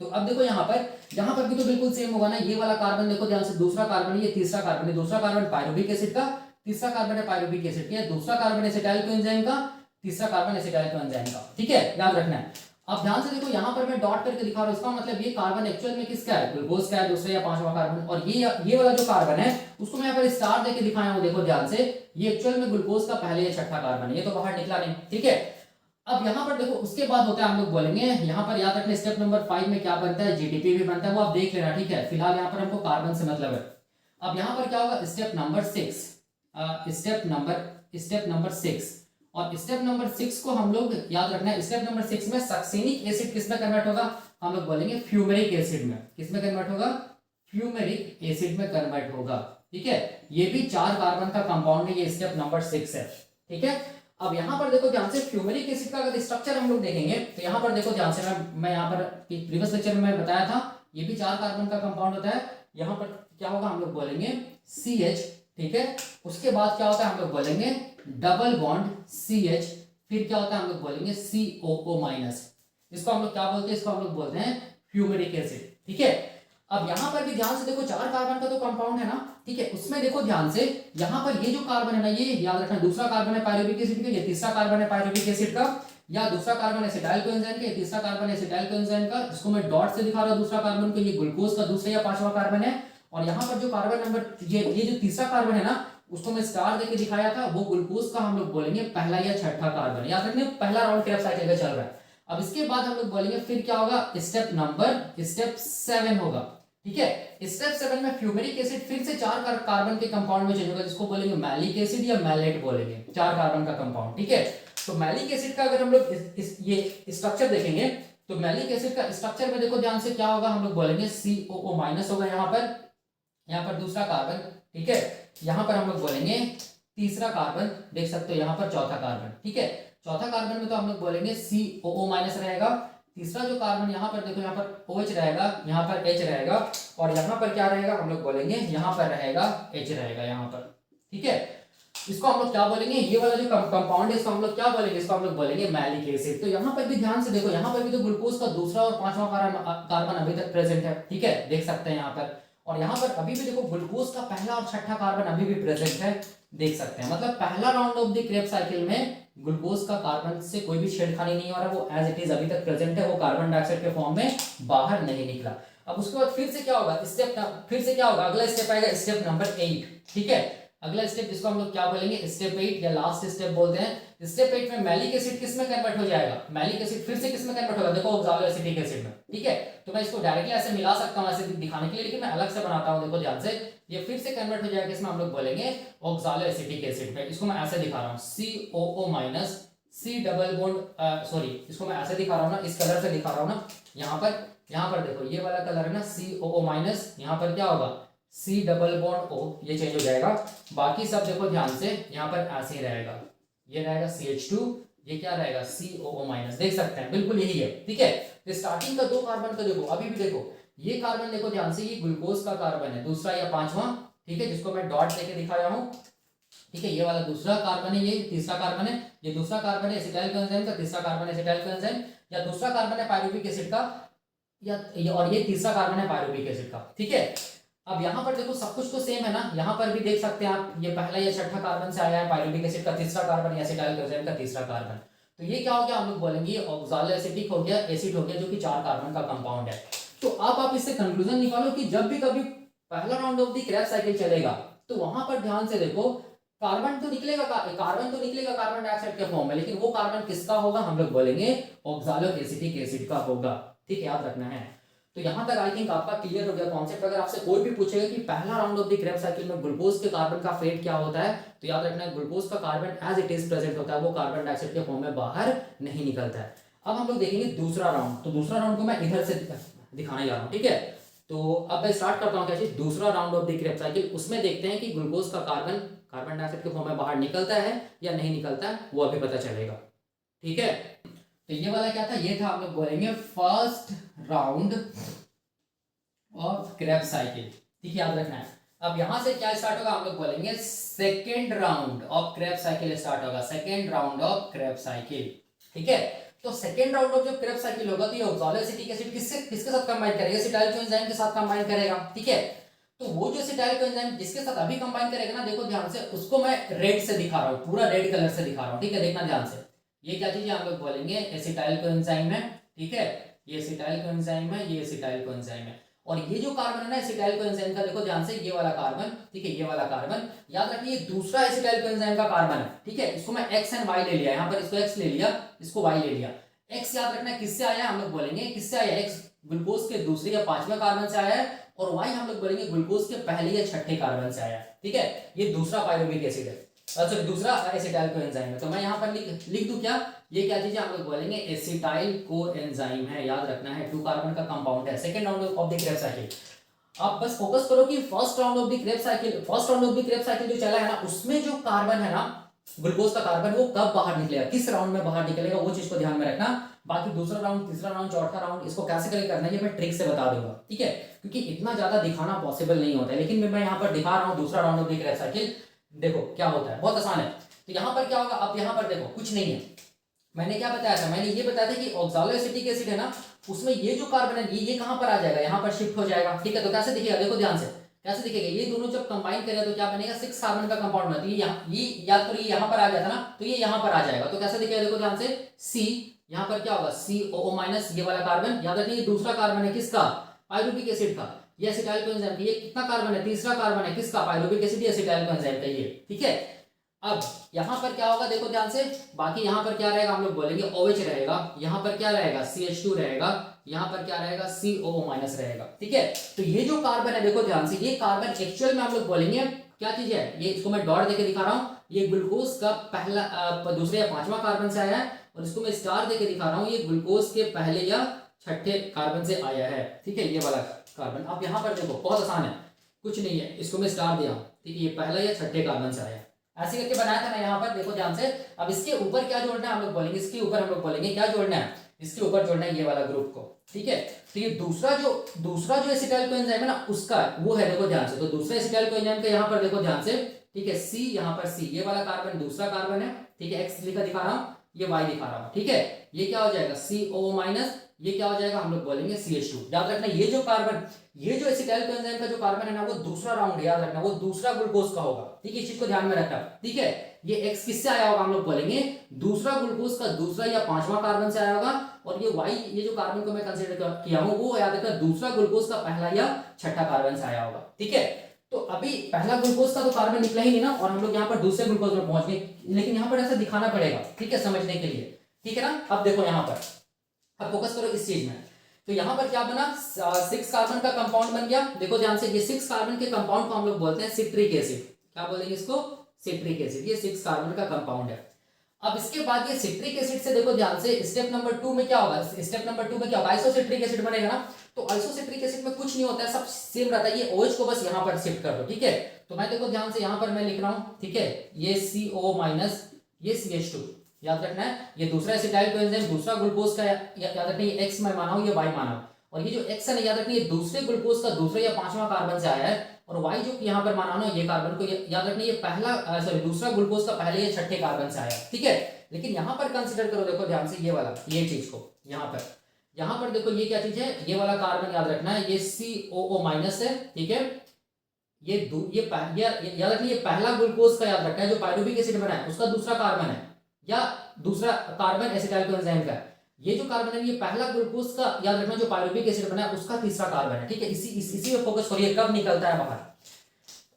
तो अब देखो यहाँ पर भी तो बिल्कुल सेम होगा ना। ये वाला कार्बन देखो ध्यान से, दूसरा कार्बन है, ये तीसरा कार्बन है। दूसरा कार्बन पायरुविक एसिड का, तीसरा कार्बन है पायरुविक एसिड का, दूसरा कार्बन एसिटाइल कोएंजाइम का, तीसरा कार्बन एसिटाइल कोएंजाइम का। ठीक है, याद रखना है। अब ध्यान से देखो, यहाँ पर मैं डॉट करके दिखा रहा हूँ, इसका मतलब ये कार्बन एक्चुअल में किसका है, ग्लूकोज का है, दूसरा या पांचवा कार्बन। और ये वाला जो कार्बन है उसको मैं यहाँ पर स्टार देके दिखाया हूँ, देखो ध्यान से, ये एक्चुअल में ग्लूकोज का पहले या छठा कार्बन है, ये तो बाहर निकला नहीं। ठीक है, अब यहाँ पर देखो, उसके बाद होता है, हम लोग बोलेंगे यहाँ पर, याद रखना स्टेप नंबर 5 में क्या बनता है, जीडीपी भी बनता है, वो आप देख लेना। ठीक है, फिलहाल यहाँ पर हमको कार्बन से मतलब है। अब यहाँ पर क्या होगा, स्टेप नंबर 6, स्टेप नंबर 6, और स्टेप नंबर 6 को हम लोग याद रखना है, स्टेप नंबर 6 में सक्सिनिक एसिड किस में कन्वर्ट होगा, हम लोग बोलेंगे फ्यूमेरिक एसिड में। किस में कन्वर्ट होगा, फ्यूमेरिक एसिड में कन्वर्ट होगा। ठीक है, ये भी 4 कार्बन का कंपाउंड है, ये स्टेप नंबर 6 है। ठीक है, अब यहाँ पर देखो ध्यान से, फ्यूमेरिक एसिड का अगर स्ट्रक्चर हम लोग देखेंगे तो यहाँ पर देखो ध्यान से, मैं यहाँ पर प्रीवियस लेक्चर में मैं बताया था, ये भी 4 कार्बन का कंपाउंड होता है। यहाँ पर क्या होगा, हम लोग बोलेंगे CH। ठीक है, उसके बाद क्या होता है, हम लोग बोलेंगे डबल बॉन्ड CH, फिर क्या होता है, हम लोग बोलेंगे COO-। इसको हम लोग क्या बोलते हैं, इसको हम लोग बोलते हैं फ्यूमेरिक एसिड। ठीक है, अब यहाँ पर भी ध्यान से देखो, 4 कार्बन का तो कंपाउंड है ना। ठीक है, उसमें देखो ध्यान से, यहाँ पर ये जो कार्बन है ना, ये याद रखना, दूसरा कार्बन है पायरुविक एसिड का, ये तीसरा कार्बन है पायरुविक एसिड का, या दूसरा कार्बन एसिटाइल कोएंजाइम का, तीसरा कार्बन एसिटाइल कोएंजाइम का, जिसको मैं डॉट से दिखा रहा हूँ दूसरा कार्बन को, ये ग्लूकोज का दूसरा या पांचवा कार्बन है। और यहाँ पर जो कार्बन नंबर, ये जो तीसरा कार्बन है ना, उसको मैं स्टार देके दिखाया था, वो ग्लूकोज का हम लोग बोलेंगे पहला या छठा कार्बन। याद रखना, पहला राउंड क्रेब्स साइकिल का चल रहा है। अब इसके बाद हम लोग बोलेंगे, फिर क्या होगा, स्टेप 7 होगा। ठीक है, स्टेप 7 में फ्यूमेरिक एसिड फिर से 4 कार्बन के कंपाउंड में चेंज होगा, जिसको बोलेंगे मैलिक एसिड या मैलेट बोलेंगे, 4 कार्बन का कंपाउंड। ठीक है, तो मैलिक एसिड का अगर हम लोग ये स्ट्रक्चर देखेंगे, तो मैलिक एसिड का स्ट्रक्चर में देखो ध्यान से, क्या होगा, हम लोग बोलेंगे COO- होगा यहाँ पर दूसरा कार्बन। ठीक है, यहाँ पर हम लोग बोलेंगे तीसरा कार्बन, देख सकते हो यहाँ पर चौथा कार्बन। ठीक है, चौथा कार्बन में तो हम लोग बोलेंगे COO- रहेगा। तीसरा जो कार्बन यहाँ पर देखो, यहाँ पर OH रहेगा, यहाँ पर H रहेगा, और यहाँ पर क्या रहेगा, हम लोग बोलेंगे यहाँ पर रहेगा H रहेगा यहाँ पर। ठीक है, इसको हम लोग क्या बोलेंगे, ये वाला जो कंपाउंड है इसको हम लोग क्या बोलेंगे, इसको हम लोग बोलेंगे मैलिक एसिड। तो यहाँ पर भी ध्यान से देखो, यहाँ पर भी तो ग्लूकोज का दूसरा और पांचवा कार्बन अभी तक प्रेजेंट है। ठीक है, देख सकते हैं यहाँ पर, और यहाँ पर अभी भी देखो ग्लूकोज का पहला और छठा कार्बन अभी भी प्रेजेंट है, देख सकते हैं। मतलब पहला round of the Krebs cycle में ग्लूकोज का कार्बन से कोई भी छेड़खानी नहीं हो रहा, वो एज इट इज अभी तक प्रेजेंट है, वो कार्बन डाइऑक्साइड के फॉर्म में बाहर नहीं निकला। अब उसके बाद फिर से क्या होगा, अगला स्टेप आएगा, स्टेप नंबर 8। ठीक है, अगला स्टेप जिसको हम लोग क्या बोलेंगे, स्टेप 8 या लास्ट स्टेप बोलते हैं। स्टेप 8 में मैलिक एसिड किस में कन्वर्ट हो जाएगा, मैलिक एसिड फिर से किस में कन्वर्ट होगा, देखो ऑक्सालो एसिटिक एसिड में। ठीक है, तो मैं इसको डायरेक्टली ऐसे मिला सकता हूँ ऐसे दिखाने के लिए, लेकिन मैं अलग से बनाता हूँ, देखो ध्यान से। ये फिर से कन्वर्ट हो जाएगा, इसमें हम लोग बोलेंगे ऑक्सालो एसिटिक एसिड में। इसको मैं ऐसे दिखा रहा हूँ, COO minus C double bond, sorry इसको मैं ऐसे दिखा रहा हूँ ना, इस कलर से दिखा रहा हूँ ना, यहाँ पर देखो ये वाला कलर है ना, COO माइनस, यहाँ पर क्या होगा C डबल बॉन्ड O, ये चेंज हो जाएगा। बाकी सब देखो ध्यान से, यहाँ पर ऐसे ही रहेगा, ये रहेगा CH2, ये क्या रहेगा COO माइनस, देख सकते हैं बिल्कुल यही है, ठीक है। तो स्टार्टिंग का 2 कार्बन का देखो, अभी भी देखो ये कार्बन देखो ध्यान से, ये ग्लूकोज का कार्बन है, दूसरा या पांचवा, ठीक है, जिसको मैं डॉट देके दिखाया हूँ, ठीक है। ये वाला दूसरा कार्बन है, ये तीसरा कार्बन है, ये दूसरा कार्बन है एसिटाइल कोएंजाइम का, तीसरा कार्बन है एसिटाइल कोएंजाइम, या दूसरा कार्बन है पायरुविक एसिड का, और ये तीसरा कार्बन है पायरुविक एसिड का, ठीक है। अब यहाँ पर देखो सब कुछ तो सेम है ना, यहाँ पर भी देख सकते हैं आप, ये पहला या छठा कार्बन से आया है पायरुविक एसिड का, तीसरा कार्बन या एसिटाइल कोएंजाइम का तीसरा कार्बन। तो ये क्या हो गया, हम लोग बोलेंगे ये ऑक्सालो एसिटिक हो गया, एसिड हो गया, जो कि 4 कार्बन का कंपाउंड है। तो अब आप इससे कंक्लूजन निकालो कि जब भी कभी पहला round of the Krebs cycle चलेगा, तो वहां पर ध्यान से देखो कार्बन तो निकलेगा, कार्बन डाइऑक्साइड के फॉर्म में, लेकिन वो कार्बन किसका होगा, हम लोग बोलेंगे ऑक्सालो एसिटिक एसिड का होगा, ठीक है, याद रखना है। तो यहां तक आई थिंक आपका क्लियर हो गया कॉन्सेप्ट। अगर आपसे कोई भी पूछेगा कि पहला round of the Krebs cycle में ग्लूकोज के कार्बन का फेट क्या होता है, तो याद रखना है ग्लूकोज का carbon as it is present होता है, वो कार्बन डाइऑक्साइड के फॉर्म में बाहर नहीं निकलता है। अब हम लोग देखेंगे दूसरा राउंड, तो दूसरा राउंड को मैं इधर से दिखाने जा रहा हूँ, ठीक है। तो अब मैं स्टार्ट करता हूँ कैसे, दूसरा round of the Krebs cycle, उसमें देखते हैं कि ग्लूकोज का कार्बन डाइऑक्साइड के फॉर्म में बाहर निकलता है या नहीं निकलता है, वो अभी पता चलेगा, ठीक है। तो ये वाला क्या था, ये था हम लोग बोलेंगे first round of Krebs cycle, ठीक है, याद रखना है। अब यहां से क्या स्टार्ट होगा, हम लोग बोलेंगे second round of Krebs cycle start होगा, second round of Krebs cycle, ठीक है। तो सेकेंड राउंड ऑफ जो क्रेब्स साइकिल होगा, तो ये ऑक्सालो एसिटिक एसिड किसके साथ कंबाइन करेगा, एसिटाइल कोएंजाइम के साथ कंबाइन करेगा, ठीक है। तो वो जो एसिटाइल कोएंजाइम जिसके साथ अभी कंबाइन करेगा ना, देखो ध्यान से, उसको मैं रेड से दिखा रहा हूँ, पूरा रेड कलर से दिखा रहा हूँ, ठीक है, देखना ध्यान से। ये क्या चीज है, हम लोग बोलेंगे एसिटाइल कोएंजाइम है, ठीक है, ये एसिटाइल कोएंजाइम है, ये एसिटाइल कोएंजाइम है। और ये जो कार्बन है ना एसिटाइल कोएंजाइम का, देखो ध्यान से, ये वाला कार्बन, ठीक है, ये वाला कार्बन, याद रखिए ये दूसरा एसिटाइल कोएंजाइम का कार्बन है, ठीक है। इसको मैं एक्स एंड वाई ले लिया, यहाँ पर इसको एक्स ले लिया, इसको वाई ले लिया। एक्स याद रखना है किससे आया है, हम लोग बोलेंगे किससे आया है, एक्स ग्लूकोज के दूसरे या पांचवें कार्बन से आया है, और वाई हम लोग बोलेंगे ग्लूकोज के पहले या छठे कार्बन से आया है, ठीक है। ये दूसरा पायरुविक एसिड है, अच्छा दूसरा एसिटाइल कोएंजाइम है। तो मैं यहाँ पर लिख दूं क्या, ये क्या चीज है, हम लोग बोलेंगे एसिटाइल कोएंजाइम है, याद रखना है, 2 कार्बन का कंपाउंड है, second round of the Krebs cycle. आप बस फोकस करो कि first round of the Krebs cycle जो चला है ना, उसमें जो कार्बन है ना ग्लूकोज का कार्बन, वो कब बाहर निकलेगा, किस राउंड में बाहर निकलेगा, वो चीज को ध्यान में रखना। बाकी दूसरा राउंड, तीसरा राउंड, चौथा राउंड, इसको कैसे कैसे करना है ये मैं ट्रिक से बता दूंगा, ठीक है, क्योंकि इतना ज्यादा दिखाना पॉसिबल नहीं होता है, लेकिन मैं यहाँ पर दिखा रहा हूँ दूसरा round of the Krebs cycle. देखो क्या होता है, बहुत आसान है। तो यहाँ पर क्या होगा, अब यहाँ पर देखो कुछ नहीं है, मैंने क्या बताया था, मैंने ये बताया था कि ऑक्सालो एसिटिक एसिड है ना, उसमें ये जो कार्बन है ये कहां पर आ जाएगा, यहाँ पर शिफ्ट हो जाएगा, ठीक है। तो कैसे दिखेगा, देखो ध्यान से कैसे दिखेगा, ये दोनों जब कंबाइन करेगा तो क्या बनेगा, 6 कार्बन का कंपाउंड बनेगा। तो ये याद करो, ये यहाँ पर आ जाता ना, तो ये यहाँ पर आ जाएगा, तो कैसे दिखेगा, देखो ध्यान से, सी यहाँ पर क्या होगा, COO माइनस, ये वाला कार्बन, याद रखिए ये दूसरा कार्बन है किसका, पायरुविक एसिड का, ये एसिटाइल कोएंजाइम का, ये कितना कार्बन है, तीसरा कार्बन है किसका, पायरुविक एसिड, एसिटाइल कोएंजाइम का, ये, ठीक है। अब यहां पर क्या होगा, देखो ध्यान से, बाकी यहां पर क्या रहेगा, हम लोग बोलेंगे OH रहेगा, यहां पर क्या रहेगा, CH2 रहेगा, यहां पर क्या रहेगा, COO माइनस रहेगा, ठीक है। तो ये जो कार्बन है, देखो ध्यान से, ये कार्बन एक्चुअल में हम लोग बोलेंगे क्या चीज है, ये इसको मैं डॉट देके दिखा रहा हूं, ये ग्लूकोज का पहला दूसरे या पांचवा कार्बन से आया है, और इसको मैं स्टार देके दिखा रहा हूं, ये ग्लूकोज के पहले या छठे कार्बन से आया है, ठीक है, ये वाला कार्बन। अब यहाँ पर देखो बहुत आसान है, कुछ नहीं है, इसको मैं स्टार दिया, ठीक है, ये पहला या छठे कार्बन से आया, ऐसे करके बनाया था ना यहाँ पर, देखो ध्यान से। अब इसके ऊपर क्या जोड़ना है, हम लोग बोलेंगे, इसके ऊपर हम लोग बोलेंगे क्या जोड़ना है, इसके ऊपर जोड़ना है ये वाला ग्रुप को, ठीक है। तो ये दूसरा जो एसिटाइल कोएंजाइम है ना, उसका वो है, देखो ध्यान से, तो दूसरा एसिटाइल कोएंजाइम का यहाँ पर देखो ध्यान से, ठीक है, C यहाँ पर C, ये वाला कार्बन दूसरा कार्बन है, ठीक है, X लिखा दिखा रहा हूँ, ये Y दिखा रहा हूँ, ठीक है। ये क्या हो जाएगा, COO माइनस, ये क्या हो जाएगा, हम लोग बोलेंगे CH2। याद रखना ये जो कार्बन, ये जो एसिटाइल कोएंजाइम का जो कार्बन है ना, वो दूसरा राउंड, याद रखना वो दूसरा ग्लूकोज का होगा, ठीक है, इस चीज को ध्यान में रखना, ठीक है। ये X किससे आया होगा, हम लोग बोलेंगे दूसरा ग्लूकोज का दूसरा या पांचवा कार्बन से आया होगा, और ये Y, ये जो कार्बन को मैं कंसीडर किया हूं, वो याद रखना दूसरा ग्लूकोज का पहला या छठा कार्बन से आया होगा, ठीक है। तो अभी पहला ग्लूकोज का तो कार्बन निकला ही नहीं ना, और हम लोग यहाँ पर दूसरे ग्लूकोज में पहुंच गए, लेकिन यहाँ पर ऐसा दिखाना पड़ेगा, ठीक है, समझने के लिए, ठीक है ना। अब देखो यहाँ पर, अब फोकस करो इस चीज में, तो यहाँ पर क्या बना, 6 कार्बन का कंपाउंड बन गया। देखो ध्यान से, ये 6 कार्बन के कंपाउंड को हम लोग बोलते हैं सिट्रिक एसिड। क्या बोलेंगे इसको, सिट्रिक एसिड। ये 6 कार्बन का कंपाउंड है। अब इसके बाद ये सिट्रिक एसिड से देखो ध्यान से, स्टेप नंबर 2 में क्या होगा, स्टेप नंबर 2 में क्या होगा, आइसोसिट्रिक एसिड बनेगा ना। तो आइसोसिट्रिक एसिड में कुछ नहीं होता है, सब सेम रहता है। ये OH को बस यहाँ पर शिफ्ट कर दो, ठीक है। तो मैं देखो ध्यान से यहाँ पर मैं लिख रहा हूँ, ठीक है, ये CO माइनस, ये CH2, याद रखना है। ये दूसरा एसिटाइल कोएंजाइम, दूसरा ग्लूकोज का, याद रखना ये X मैं माना हूँ, ये Y माना हूँ। और ये जो X है ना, याद रखना ये दूसरे ग्लूकोज का दूसरा या पांचवा कार्बन से आया है। और Y जो यहाँ पर माना ना, ये कार्बन को याद रखना ये पहला, सॉरी दूसरा ग्लूकोज का पहले या छठे कार्बन से आया, ठीक है। लेकिन यहाँ पर कंसिडर करो, देखो ध्यान से ये वाला, ये चीज को यहाँ पर देखो, ये क्या चीज है, ये वाला कार्बन याद रखना है, ये COO माइनस है, ठीक है। याद रखना ये पहला ग्लूकोज का याद रखना है, जो पायरुविक एसिड बना है उसका दूसरा कार्बन है, या दूसरा कार्बन एसिटाइल कोएंजाइम का। ये जो कार्बन है, ये पहला ग्लूकोज का याद रखना, जो पायरुविक एसिड बना है उसका तीसरा कार्बन है, ठीक है। इसी पे फोकस करिए, कब निकलता है बाहर।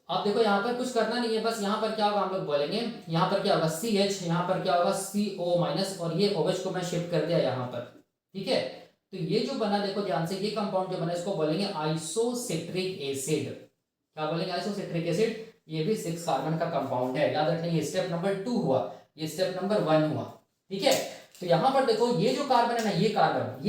अब देखो यहाँ पर कुछ करना नहीं है, बस यहाँ पर क्या होगा हम लोग बोलेंगे, यहाँ पर क्या होगा CH, यहाँ पर क्या होगा CO माइनस, और ये OH को मैं शिफ्ट कर दिया यहाँ पर, ठीक है। तो ये जो बना, देखो ध्यान से, ये कंपाउंड जो बना इसको बोलेंगे आइसोसिट्रिक एसिड। क्या बोलेंगे, आइसोसिट्रिक एसिड। ये भी 6 कार्बन का कंपाउंड है, याद रखना। ये स्टेप नंबर 2 हुआ, ये स्टेप नंबर 1 हुआ, ठीक है। तो यहाँ पर देखो, ये जो कार्बन है ना, ये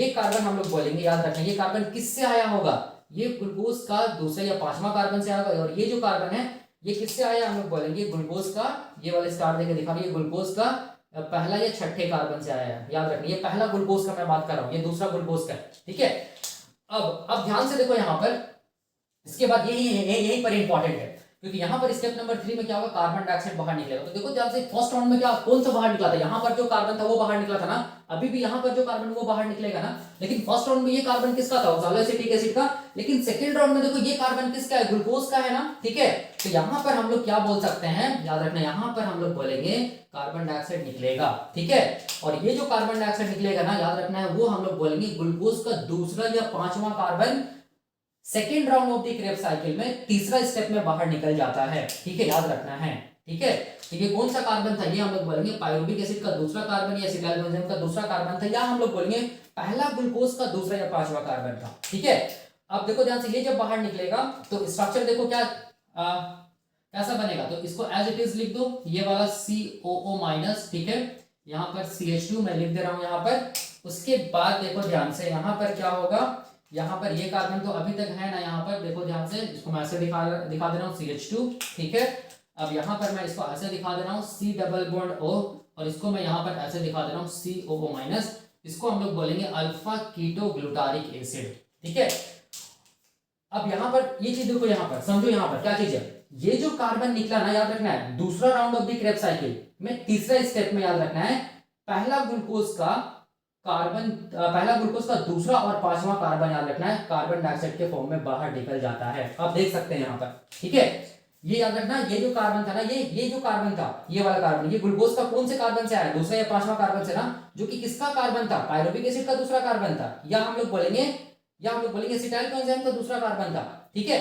कार्बन हम लोग बोलेंगे, याद रखना ये कार्बन किससे आया होगा, ये ग्लूकोज का दूसरा या पांचवा कार्बन से आया होगा। और ये जो कार्बन है, ये किससे आया, हम लोग बोलेंगे ग्लूकोज का, ये वाले स्टार देके दिखा रही है, ग्लूकोज का पहला या छठे कार्बन से आया है, याद रखना। ये पहला ग्लूकोज का मैं बात कर रहा हूँ, ये दूसरा ग्लूकोज का, ठीक है। अब ध्यान से देखो यहाँ पर, इसके बाद यही पर इंपॉर्टेंट है, क्योंकि यहाँ पर स्टेप नंबर 3 में क्या होगा, कार्बन डाइऑक्साइड बाहर निकलेगा। तो देखो ध्यान से, फर्स्ट राउंड में क्या, कौन सा बाहर निकला था, यहाँ पर जो कार्बन था वो बाहर निकला था ना, अभी भी यहाँ पर जो कार्बन वो बाहर निकलेगा ना। लेकिन फर्स्ट राउंड में ये कार्बन किसका था, ऑक्सैलोएसिटिक एसिड का। लेकिन सेकंड राउंड में देखो, ये कार्बन किसका है, ग्लूकोज का है ना, ठीक है। तो यहाँ पर हम लोग क्या बोल सकते हैं, याद रखना, यहाँ पर हम लोग बोलेंगे कार्बन डाइऑक्साइड निकलेगा, ठीक है। और ये जो कार्बन डाइऑक्साइड निकलेगा ना, याद रखना है, वो हम लोग बोलेंगे ग्लूकोज का दूसरा या पांचवा carbon second round of the Krebs cycle में तीसरा स्टेप में बाहर निकल जाता है, ठीक है, याद रखना है, ठीक है। तो ये कौन सा कार्बन था, ये हम लोग बोलेंगे पायरुविक एसिड का दूसरा कार्बन या एसिटाइल कोएंजाइम का दूसरा कार्बन था, या हम लोग बोलेंगे पहला ग्लूकोज का दूसरा या पांचवा कार्बन था, ठीक है। अब देखो ध्यान से, ये जब बाहर निकलेगा तो स्ट्रक्चर देखो क्या कैसा बनेगा। तो इसको एज इट इज लिख दो, ये वाला COO माइनस, ठीक है। यहाँ पर CH2 मैं लिख दे रहा हूँ यहाँ पर। उसके बाद देखो ध्यान से, यहाँ पर क्या होगा, यहाँ पर ये कार्बन तो अभी तक है ना, यहाँ पर देखो ध्यान से, इसको मैं ऐसे दिखा दे रहा हूँ CH2, ठीक है। अब यहाँ पर मैं इसको ऐसे दिखा दे रहा हूँ C डबल बॉन्ड O, और इसको मैं यहाँ पर ऐसे दिखा दे रहा हूँ COO माइनस। इसको हम लोग बोलेंगे अल्फा कीटो ग्लूटारिक एसिड, ठीक है। अब यहाँ पर ये चीज देखो, यहाँ पर समझो, यहाँ पर क्या चीज है, ये जो कार्बन निकला ना, याद रखना है, दूसरा round of the Krebs cycle में तीसरा स्टेप में, याद रखना है, पहला ग्लूकोज का दूसरा और पांचवा कार्बन, याद रखना है, कार्बन डाइऑक्साइड के फॉर्म में बाहर निकल जाता है। आप देख सकते हैं यहाँ पर, ठीक है। ये याद रखना, ये जो कार्बन था ना, ये जो कार्बन था, ये वाला कार्बन, ये ग्लूकोज का कौन से कार्बन से आया, दूसरा या पांचवा कार्बन से ना, जो कि किसका कार्बन था, पायरुविक एसिड का दूसरा कार्बन था, या हम लोग बोलेंगे एसिटाइल कोएंजाइम का दूसरा कार्बन था, ठीक है।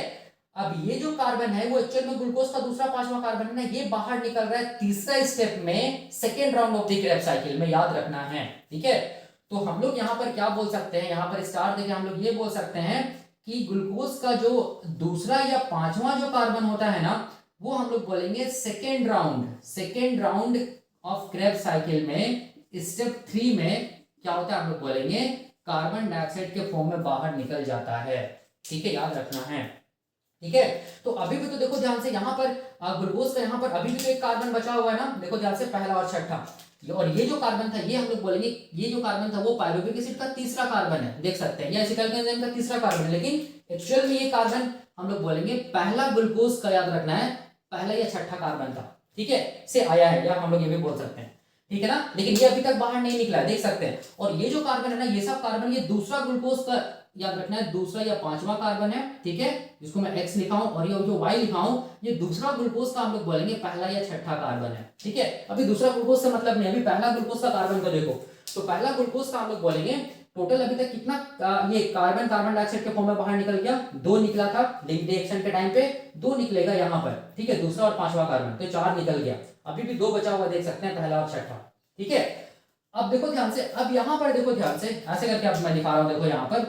अब ये जो कार्बन है वो एक्चुअल में ग्लूकोज का दूसरा पांचवा कार्बन है ना, ये बाहर निकल रहा है तीसरा स्टेप में, second round of the Krebs cycle में, याद रखना है, ठीक है। तो हम लोग यहाँ पर क्या बोल सकते हैं, यहाँ पर स्टार देके हम लोग ये बोल सकते हैं कि ग्लूकोज का जो दूसरा या पांचवा जो कार्बन होता है ना, वो हम लोग बोलेंगे second round of Krebs cycle में, स्टेप 3 में क्या होता है, हम लोग बोलेंगे कार्बन डाइऑक्साइड के फॉर्म में बाहर निकल जाता है, ठीक है, याद रखना है, ठीक है। तो अभी भी तो देखो ध्यान से, यहाँ पर ग्लूकोज का यहाँ पर अभी भी तो एक कार्बन बचा हुआ है ना, देखो ध्यान से, पहला और छठा। और ये जो कार्बन था, ये हम लोग बोलेंगे, ये जो कार्बन था वो पायरुविक एसिड का तीसरा कार्बन है, देख सकते हैं, या एसिटाइल कोएंजाइम का तीसरा कार्बन है। लेकिन एक्चुअल में ये कार्बन हम लोग बोलेंगे पहला ग्लूकोज का, याद रखना है, पहला या छठा कार्बन था, ठीक है, से आया है, या हम लोग ये भी बोल सकते हैं, ठीक है ना। लेकिन ये अभी तक बाहर नहीं निकला है, देख सकते हैं। और ये जो कार्बन है ना, ये सब कार्बन, ये दूसरा ग्लूकोज का, याद रखना है, दूसरा या पांचवा कार्बन है, ठीक है, जिसको मैं X लिखा हूं, और ये जो Y लिखा हूं, ये दूसरा ग्लूकोज का हम लोग बोलेंगे पहला या छठा कार्बन है, ठीक है। अभी दूसरा ग्लूकोज से मतलब नहीं, अभी पहला ग्लूकोज का कार्बन को देखो, तो पहला ग्लूकोज का हम लोग बोलेंगे टोटल अभी तक कितना, ये कार्बन डाइऑक्साइड के फॉर्म में बाहर निकल गया, 2 निकला था रिएक्शन के टाइम पे, 2 निकलेगा यहाँ पर, ठीक है, दूसरा और पांचवा कार्बन, तो 4 निकल गया, अभी भी 2 बचा हुआ, देख सकते हैं, पहला और छठा, ठीक है। अब देखो ध्यान से, अब यहाँ पर देखो ध्यान से, ऐसे करके अब मैं दिखा रहा हूँ, देखो यहाँ पर,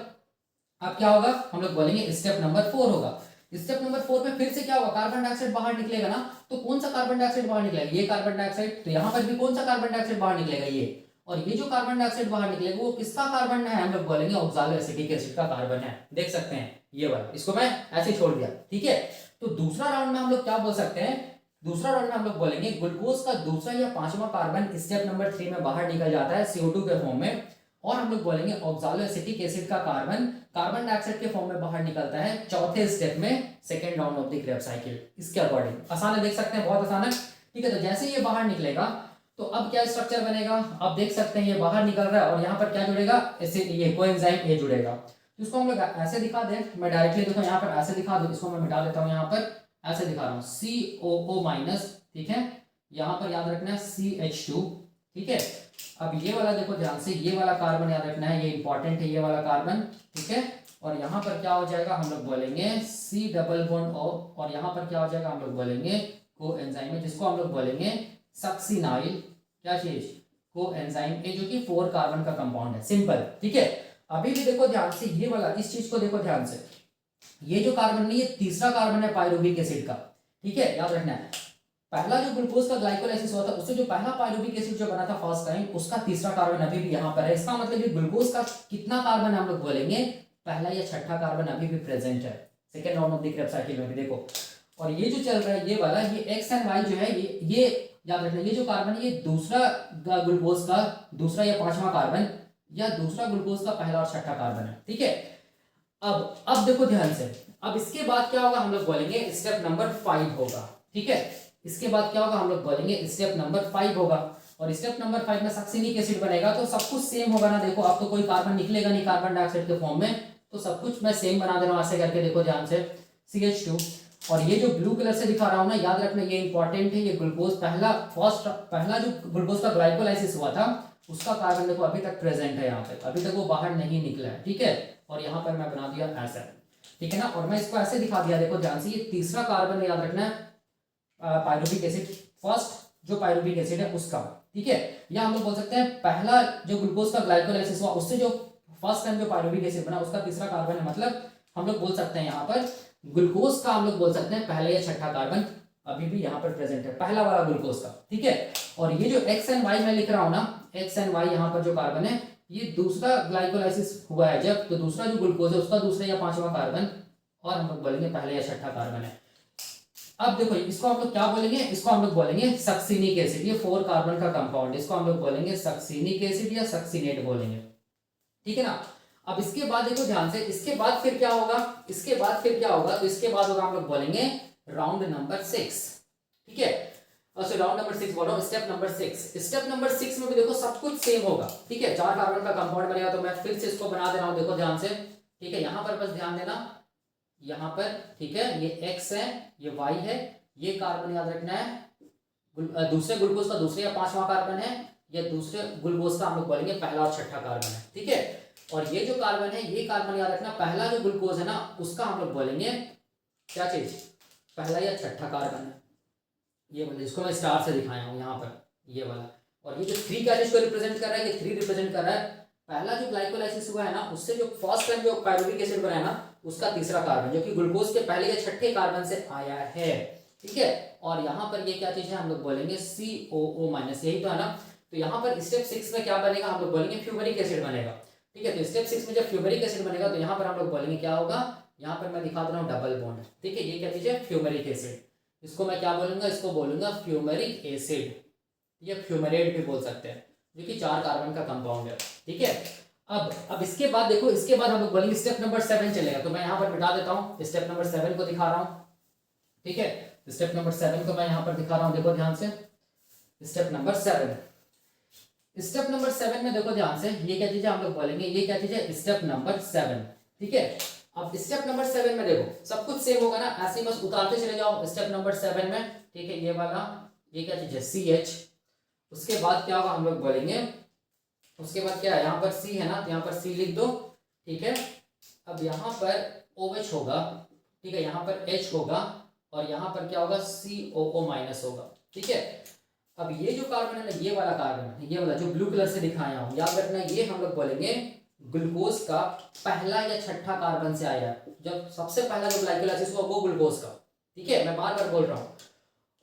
अब क्या होगा, हम लोग बोलेंगे स्टेप नंबर 4 होगा। स्टेप नंबर 4 में फिर से क्या होगा, कार्बन डाइऑक्साइड बाहर निकलेगा ना। तो कौन सा कार्बन डाइऑक्साइड बाहर निकलेगा, ये कार्बन डाइऑक्साइड। तो यहाँ पर भी कौन सा कार्बन डाइऑक्साइड बाहर निकलेगा, ये। और ये जो कार्बन डाइऑक्साइड बाहर निकलेगा वो किसका कार्बन है, हम लोग बोलेंगे ऑक्सालोएसिटिक एसिड का कार्बन है। देख सकते हैं ये वाला, इसको मैं ऐसे ही छोड़ दिया, ठीक है। तो दूसरा राउंड में हम लोग क्या बोल सकते हैं, दूसरा राउंड में हम लोग बोलेंगे ग्लूकोज का दूसरा या पांचवा कार्बन स्टेप नंबर 3 में बाहर निकल जाता है CO2 के फॉर्म में। और हम लोग बोलेंगे ऑक्सालोएसिटिक एसिड का कार्बन कार्बन डाइऑक्साइड के फॉर्म में बाहर निकलता है चौथे स्टेप में, second round of the Krebs cycle. इसके अकॉर्डिंग आसान है, देख सकते हैं, बहुत आसान है, ठीक है। तो जैसे ये बाहर निकलेगा तो अब क्या स्ट्रक्चर बनेगा, अब देख सकते हैं ये बाहर निकल रहा है और यहाँ पर क्या जुड़ेगा, ऐसे ये कोएंजाइम ए जुड़ेगा। तो इसको हम लोग ऐसे दिखा दें, मैं डायरेक्टली देखो यहाँ पर ऐसे दिखा दूं, इसको मैं मिटा देता हूँ, यहाँ पर ऐसे दिखा रहा हूँ COO-, ठीक है। यहाँ पर याद रखना है CH2, ठीक है। अब ये वाला देखो ध्यान से, ये वाला कार्बन याद रखना है, ये इंपॉर्टेंट है, ये वाला कार्बन, ठीक है। और यहाँ पर क्या हो जाएगा, हम लोग बोलेंगे C+O, और यहाँ पर क्या हो जाएगा, हम लोग बोलेंगे कोएंजाइम, जिसको हम लोग बोलेंगे सक्सिनाइल, क्या चीज, कोएंजाइम ए, जो कि 4 कार्बन का कंपाउंड है, सिंपल, ठीक है। अभी भी देखो ध्यान से, ये वाला, इस चीज को देखो ध्यान से, ये जो कार्बन है ये तीसरा कार्बन है पायरुविक एसिड का, ठीक है, याद रखना है। पहला जो ग्लूकोज का ग्लाइकोलाइसिस हुआ था उससे जो पहला पायरुविक एसिड जो बना था फर्स्ट टाइम, उसका तीसरा कार्बन अभी भी यहाँ पर है। इसका मतलब ये ग्लूकोज का कितना कार्बन हम लोग बोलेंगे, पहला या छठा कार्बन अभी भी प्रेजेंट है second round of the Krebs cycle में भी, देखो। और ये जो चल रहा है ये वाला, ये एक्स एंड वाई जो है, ये याद रखना, ये जो कार्बन है ये दूसरा ग्लूकोज का दूसरा या पांचवा कार्बन, या दूसरा ग्लूकोज का पहला और छठा कार्बन है, ठीक है। अब देखो ध्यान से, अब इसके बाद क्या होगा, हम लोग बोलेंगे स्टेप नंबर 5 होगा, ठीक है। इसके बाद क्या होगा, हम लोग बोलेंगे स्टेप नंबर 5 होगा। और स्टेप नंबर 5 में सक्सिनिक एसिड बनेगा, तो सब कुछ सेम होगा ना। देखो अब तो कोई कार्बन निकलेगा नहीं कार्बन डाइऑक्साइड के फॉर्म में, तो सब कुछ मैं सेम बना दे रहा हूं ऐसे करके, देखो ध्यान से CH2। और ये जो ब्लू कलर से दिखा रहा हूं ना, याद रखना ये इंपॉर्टेंट है, ये ग्लूकोज पहला जो ग्लूकोज का ग्लाइकोलाइसिस हुआ था उसका कार्बन देखो अभी तक प्रेजेंट है यहाँ पे, अभी तक वो बाहर नहीं निकला है, ठीक है। और यहाँ पर मैं बना दिया ऐसा, ठीक है ना। और मैं इसको ऐसे दिखा दिया, देखो ध्यान से, ये तीसरा कार्बन है, याद रखना है पायरुविक एसिड, फर्स्ट जो पायरुविक एसिड है उसका, ठीक है। या हम लोग बोल सकते हैं पहला जो ग्लूकोज का ग्लाइकोलाइसिस हुआ उससे जो फर्स्ट टाइम जो पायरुविक एसिड बना उसका तीसरा कार्बन है, मतलब हम लोग बोल सकते हैं यहाँ पर ग्लूकोज का, हम लोग बोल सकते हैं पहला या छठा कार्बन अभी भी यहाँ पर प्रेजेंट है, पहला वाला ग्लूकोज का, ठीक है। और ये जो एक्स एंड वाई मैं लिख रहा हूँ ना, एक्स एंड वाई यहाँ पर जो कार्बन है ये दूसरा ग्लाइकोलाइसिस हुआ है जब, तो दूसरा जो ग्लूकोज है उसका दूसरा या पांचवा कार्बन, और हम लोग बोलेंगे पहला या छठा कार्बन है। अब देखो इसको हम लोग क्या बोलेंगे, इसको हम लोग बोलेंगे सक्सिनिक एसिड, ये 4 कार्बन का कंपाउंड, इसको हम लोग बोलेंगे सक्सिनिक एसिड या सक्सिनेट बोलेंगे, ठीक है ना। अब इसके बाद देखो ध्यान से, इसके बाद फिर क्या होगा, इसके बाद फिर क्या होगा, तो इसके बाद होगा हम लोग बोलेंगे राउंड नंबर 6, ठीक है। राउंड नंबर 6 बोल रहा हूँ, स्टेप नंबर 6। स्टेप नंबर 6 में भी देखो सब कुछ सेम होगा, ठीक है। 4 कार्बन का कंपाउंड बनेगा, तो मैं फिर से इसको बना दे रहा हूँ, देखो ध्यान से, ठीक है। यहाँ पर बस ध्यान देना, यहाँ पर, ठीक है, ये X है, ये Y है, ये कार्बन याद रखना है दूसरे ग्लूकोज का दूसरे या पांचवा कार्बन है, या दूसरे ग्लूकोज का हम लोग बोलेंगे पहला और छठा कार्बन है, ठीक है। और ये जो कार्बन है, ये कार्बन याद रखना, पहला जो ग्लूकोज है ना उसका हम लोग बोलेंगे क्या चीज, पहला या छठा कार्बन है, ये वाला, इसको मैं स्टार से दिखाया हूँ यहाँ पर, ये वाला। और ये जो 3 क्या चीज को रिप्रेजेंट कर रहा है, ये 3 रिप्रेजेंट कर रहा है पहला जो ग्लाइकोलाइसिस हुआ है ना उससे जो फर्स्ट टाइम जो पायरुविक एसिड बना है ना उसका तीसरा कार्बन, जो कि ग्लूकोज के पहले या छठे कार्बन से आया है, ठीक है। और यहाँ पर ये क्या चीज है, हम लोग बोलेंगे COO-, यही तो है ना। तो यहाँ पर स्टेप 6 में क्या बनेगा, हम लोग बोलेंगे फ्यूमेरिक एसिड बनेगा, ठीक है। तो स्टेप 6 में जब फ्यूमेरिक एसिड बनेगा तो यहाँ पर हम लोग बोलेंगे क्या होगा, यहाँ पर मैं दिखा दे रहा हूँ डबल बॉन्ड, ठीक है। ये क्या चीज है, फ्यूमेरिक एसिड, इसको मैं क्या बोलूंगा, इसको बोलूंगा फ्यूमेरिक एसिड, या फ्यूमेरेट भी बोल सकते हैं, जो कि 4 कार्बन का कंपाउंड है, ठीक है। अब इसके बाद देखो, इसके बाद हम लोग बोलेंगे स्टेप नंबर 7 चलेगा, तो मैं यहाँ पर मिटा देता हूँ, स्टेप नंबर 7 को दिखा रहा हूँ, ठीक है। स्टेप नंबर 7 को मैं यहाँ पर दिखा रहा हूँ, देखो ध्यान से, स्टेप नंबर 7, स्टेप नंबर 7 में देखो ध्यान से, ये क्या चीज है, हम लोग बोलेंगे ये क्या चीज है, स्टेप नंबर 7, ठीक है। अब स्टेप नंबर 7 में देखो सब कुछ सेम होगा ना, ऐसे ही बस उतारते चले जाओ स्टेप नंबर 7 में, ठीक है। ये वाला, ये क्या चीज है, CH, उसके बाद क्या होगा, हम लोग बोलेंगे, उसके बाद क्या है, यहाँ पर C है ना, तो यहाँ पर C लिख दो, ठीक है। अब यहाँ पर OH होगा, ठीक है, यहाँ पर H होगा, और यहाँ पर क्या होगा, COO- होगा, ठीक है। अब ये जो कार्बन है ना, ये वाला कार्बन है, ये वाला जो ब्लू कलर से दिखाया हूँ, याद रखना ये हम लोग बोलेंगे ग्लूकोज का पहला या छठा कार्बन से आया है। जब सबसे पहला जो ग्लाइकोलाइसिस हुआ वो ग्लूकोज का, ठीक है, मैं बार बार बोल रहा हूँ।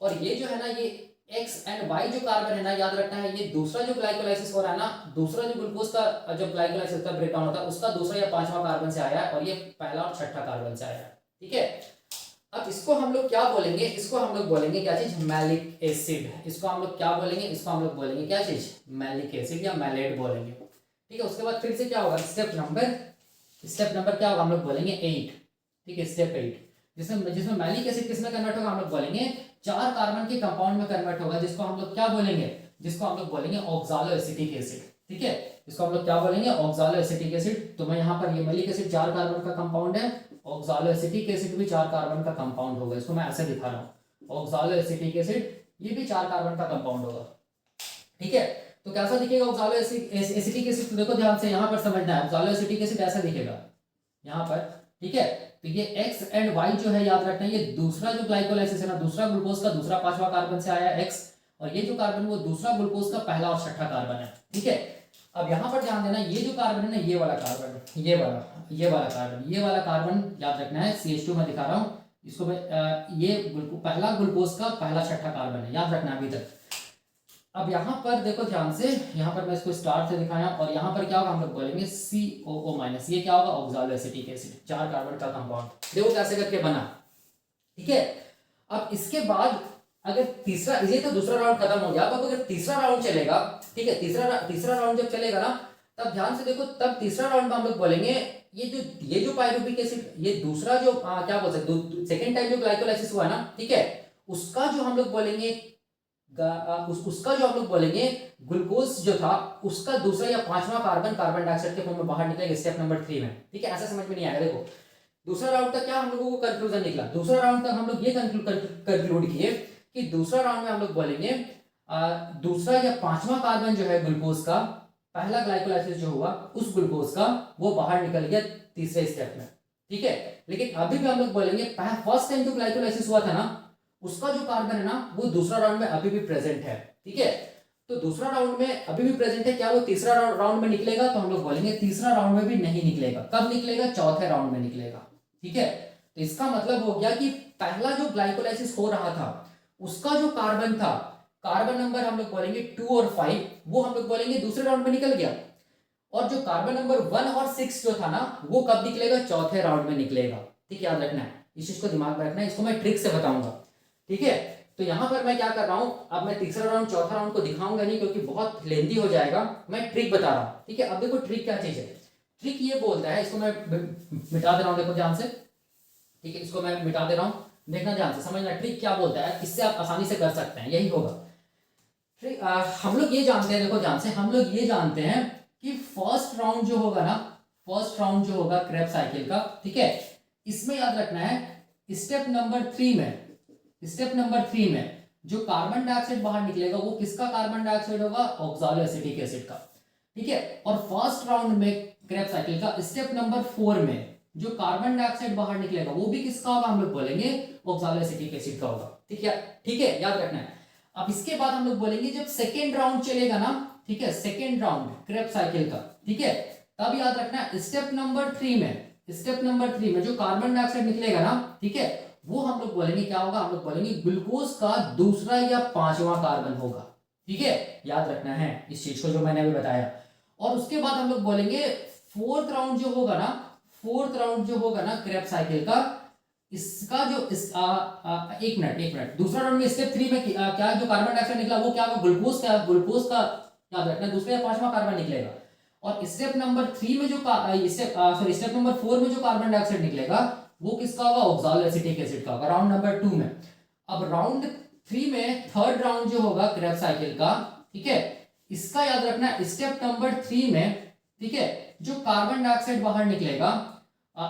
और ये जो है ना, ये एक्स एंड वाई जो कार्बन है ना, याद रखना है, ये दूसरा जो ग्लाइकोलाइसिस हो रहा है ना, दूसरा जो ग्लूकोज का जब ग्लाइकोलाइसिस का ब्रेकडाउन होता है उसका दूसरा या पांचवा कार्बन से आया है, और ये पहला और छठा कार्बन से आया है, ठीक है। अब इसको हम लोग क्या बोलेंगे, इसको हम लोग बोलेंगे क्या चीज, मैलिक एसिड। इसको हम लोग क्या बोलेंगे, इसको हम लोग बोलेंगे क्या चीज, मैलिक एसिड या मैलेट बोलेंगे, ठीक है। उसके बाद फिर से क्या होगा, स्टेप नंबर क्या होगा, हम लोग बोलेंगे 8, ठीक है, स्टेप 8, जिसमें जिसमें मैलिक एसिड किसमें कन्वर्ट होगा, हम लोग बोलेंगे 4 कार्बन के कंपाउंड में कन्वर्ट होगा, जिसको हम लोग क्या बोलेंगे, जिसको हम लोग बोलेंगे ऑक्सालो एसिटिक एसिड, ठीक है। इसको हम लोग क्या बोलेंगे, ऑक्सालो एसिटिक एसिड। तो मैं यहाँ पर ये मैलिक एसिड 4 कार्बन का कंपाउंड है, ऑक्सालो एसिटिक एसिड भी 4 कार्बन का कंपाउंड होगा। इसको मैं ऐसे दिखा रहा हूँ, ऑक्सालो एसिटिक एसिड ये भी 4 कार्बन का कंपाउंड होगा, ठीक है। तो कैसा दिखेगा ऑक्सालो एसिटिक एसिड, तो देखो ध्यान से यहाँ पर समझना है, ऑक्सालो एसिटिक एसिड ऐसा दिखेगा यहाँ पर, ठीक है। तो ये एक्स एंड वाई जो है, याद रखना है, ये दूसरा जो ग्लाइकोलाइसिस है ना, दूसरा ग्लूकोज का दूसरा पांचवा कार्बन से आया एक्स, और ये जो कार्बन वो दूसरा ग्लूकोज का पहला और छठा कार्बन है, ठीक है। अब यहाँ पर ध्यान देना, ये जो कार्बन है ना, ये वाला कार्बन, ये वाला कार्बन याद रखना है, CH2 में दिखा रहा हूँ इसको मैं, ये पहला ग्लूकोज का पहला छठा कार्बन है, याद रखना अभी तक। अब यहाँ पर देखो ध्यान से, यहाँ पर मैं इसको स्टार से दिखाया, और यहाँ पर क्या होगा, हम लोग बोलेंगे COO-, ये क्या होगा, ऑक्सालो एसिटिक एसिड, 4 कार्बन का कंपाउंड। देखो कैसे करके बना, ठीक है। अब इसके बाद अगर तीसरा, ये तो दूसरा राउंड खत्म हो गया, अब अगर तीसरा राउंड चलेगा, ठीक है, तीसरा राउंड जब चलेगा ना, तब ध्यान से देखो, तब तीसरा राउंड में हम लोग बोलेंगे ये जो पाइरुविक एसिड, ये दूसरा जो क्या बोल सकते, सेकेंड टाइम जो ग्लाइकोलाइसिस हुआ ना, ठीक है, उसका जो हम लोग बोलेंगे उसका जो हम लोग बोलेंगे ग्लूकोज जो था, उसका दूसरा या पांचवा कार्बन डाइऑक्साइड के फॉर्म में बाहर निकलेगा स्टेप नंबर 3 में, ठीक है। ऐसा समझ में नहीं आएगा। देखो दूसरा राउंड तक क्या हम लोगों को कंक्लूजन निकला, दूसरा राउंड तक हम लोग ये कंक्लूड किए कि दूसरा राउंड में हम लोग बोलेंगे दूसरा या पांचवा कार्बन जो है ग्लूकोज का, पहला ग्लाइकोलाइसिस जो हुआ उस ग्लूकोज का, वो बाहर निकल गया तीसरे स्टेप में, ठीक है। लेकिन अभी भी हम लोग बोलेंगे फर्स्ट टाइम जो ग्लाइकोलाइसिस हुआ था ना, उसका जो कार्बन है ना, वो दूसरा राउंड में अभी भी प्रेजेंट है, ठीक है। तो दूसरा राउंड में अभी भी प्रेजेंट है, क्या वो तीसरा राउंड में निकलेगा, तो हम लोग बोलेंगे तीसरा राउंड में भी नहीं निकलेगा। कब निकलेगा, चौथे राउंड में निकलेगा, ठीक है। तो इसका मतलब हो गया कि पहला जो ग्लाइकोलाइसिस हो रहा था, उसका जो कार्बन था, कार्बन नंबर हम लोग बोलेंगे 2 और 5, वो हम लोग बोलेंगे दूसरे राउंड में निकल गया। और जो कार्बन नंबर 1 और 6 जो था ना, वो कब निकलेगा, चौथे राउंड में निकलेगा, ठीक है। याद रखना है, इस चीज को दिमाग में रखना है, इसको मैं ट्रिक से बताऊंगा, ठीक है। तो यहां पर मैं क्या कर रहा हूं, अब मैं तीसरा राउंड चौथा राउंड को दिखाऊंगा नहीं, क्योंकि बहुत लेंदी हो जाएगा, मैं ट्रिक बता रहा हूं, ठीक है। अब देखो ट्रिक क्या चीज है, ट्रिक ये बोलता है, इसको मैं मिटा दे रहा हूं, देखो ध्यान से, ठीक है, इसको मैं मिटा दे रहा हूं, देखना ध्यान से, समझना ट्रिक क्या बोलता है, इससे आप आसानी से कर सकते हैं, यही होगा ट्रिक। हम लोग ये जानते हैं, देखो ध्यान से, हम लोग ये जानते हैं कि फर्स्ट राउंड जो होगा ना, फर्स्ट राउंड जो होगा क्रेब्स साइकिल का, ठीक है, इसमें याद रखना है स्टेप नंबर 3 में जो कार्बन डाइऑक्साइड बाहर निकलेगा, वो किसका कार्बन डाइऑक्साइड होगा, ऑक्सालो एसिटिक एसिड का, ठीक है। और फर्स्ट राउंड में क्रेब्स साइकिल का स्टेप नंबर 4 में जो कार्बन डाइऑक्साइड बाहर निकलेगा, वो भी किसका होगा, हम लोग बोलेंगे ऑक्सालो एसिटिक एसिड का होगा, ठीक है, ठीक है, याद रखना है। अब इसके बाद हम लोग बोलेंगे जब सेकेंड राउंड चलेगा ना, ठीक है, सेकेंड राउंड क्रेब्स साइकिल का, ठीक है, तब याद रखना स्टेप नंबर 3 में जो कार्बन डाइऑक्साइड निकलेगा ना, ठीक है, वो हम लोग बोलेंगे क्या होगा, हम लोग बोलेंगे ग्लूकोज का दूसरा या पांचवा कार्बन होगा, ठीक है। याद रखना है इस चीज को जो मैंने अभी बताया। और उसके बाद हम लोग बोलेंगे फोर्थ राउंड जो होगा ना क्रेब्स साइकिल का, इसका जो एक मिनट, दूसरा राउंड में स्टेप 3 में क्या जो कार्बन डाइऑक्साइड निकला, वो क्या होगा, ग्लूकोज का याद रखना दूसरा या पांचवा कार्बन निकलेगा। और स्टेप नंबर 3 में जो स्टेप नंबर 4 में जो कार्बन डाइऑक्साइड निकलेगा, वो किसका होगा, ऑक्सालो एसिटिक एसिड का होगा, राउंड नंबर 2 में। अब राउंड 3 में थर्ड राउंड जो होगा क्रेब्स साइकिल का, ठीक है, इसका याद रखना स्टेप नंबर 3 में, ठीक है, जो कार्बन डाइऑक्साइड बाहर निकलेगा,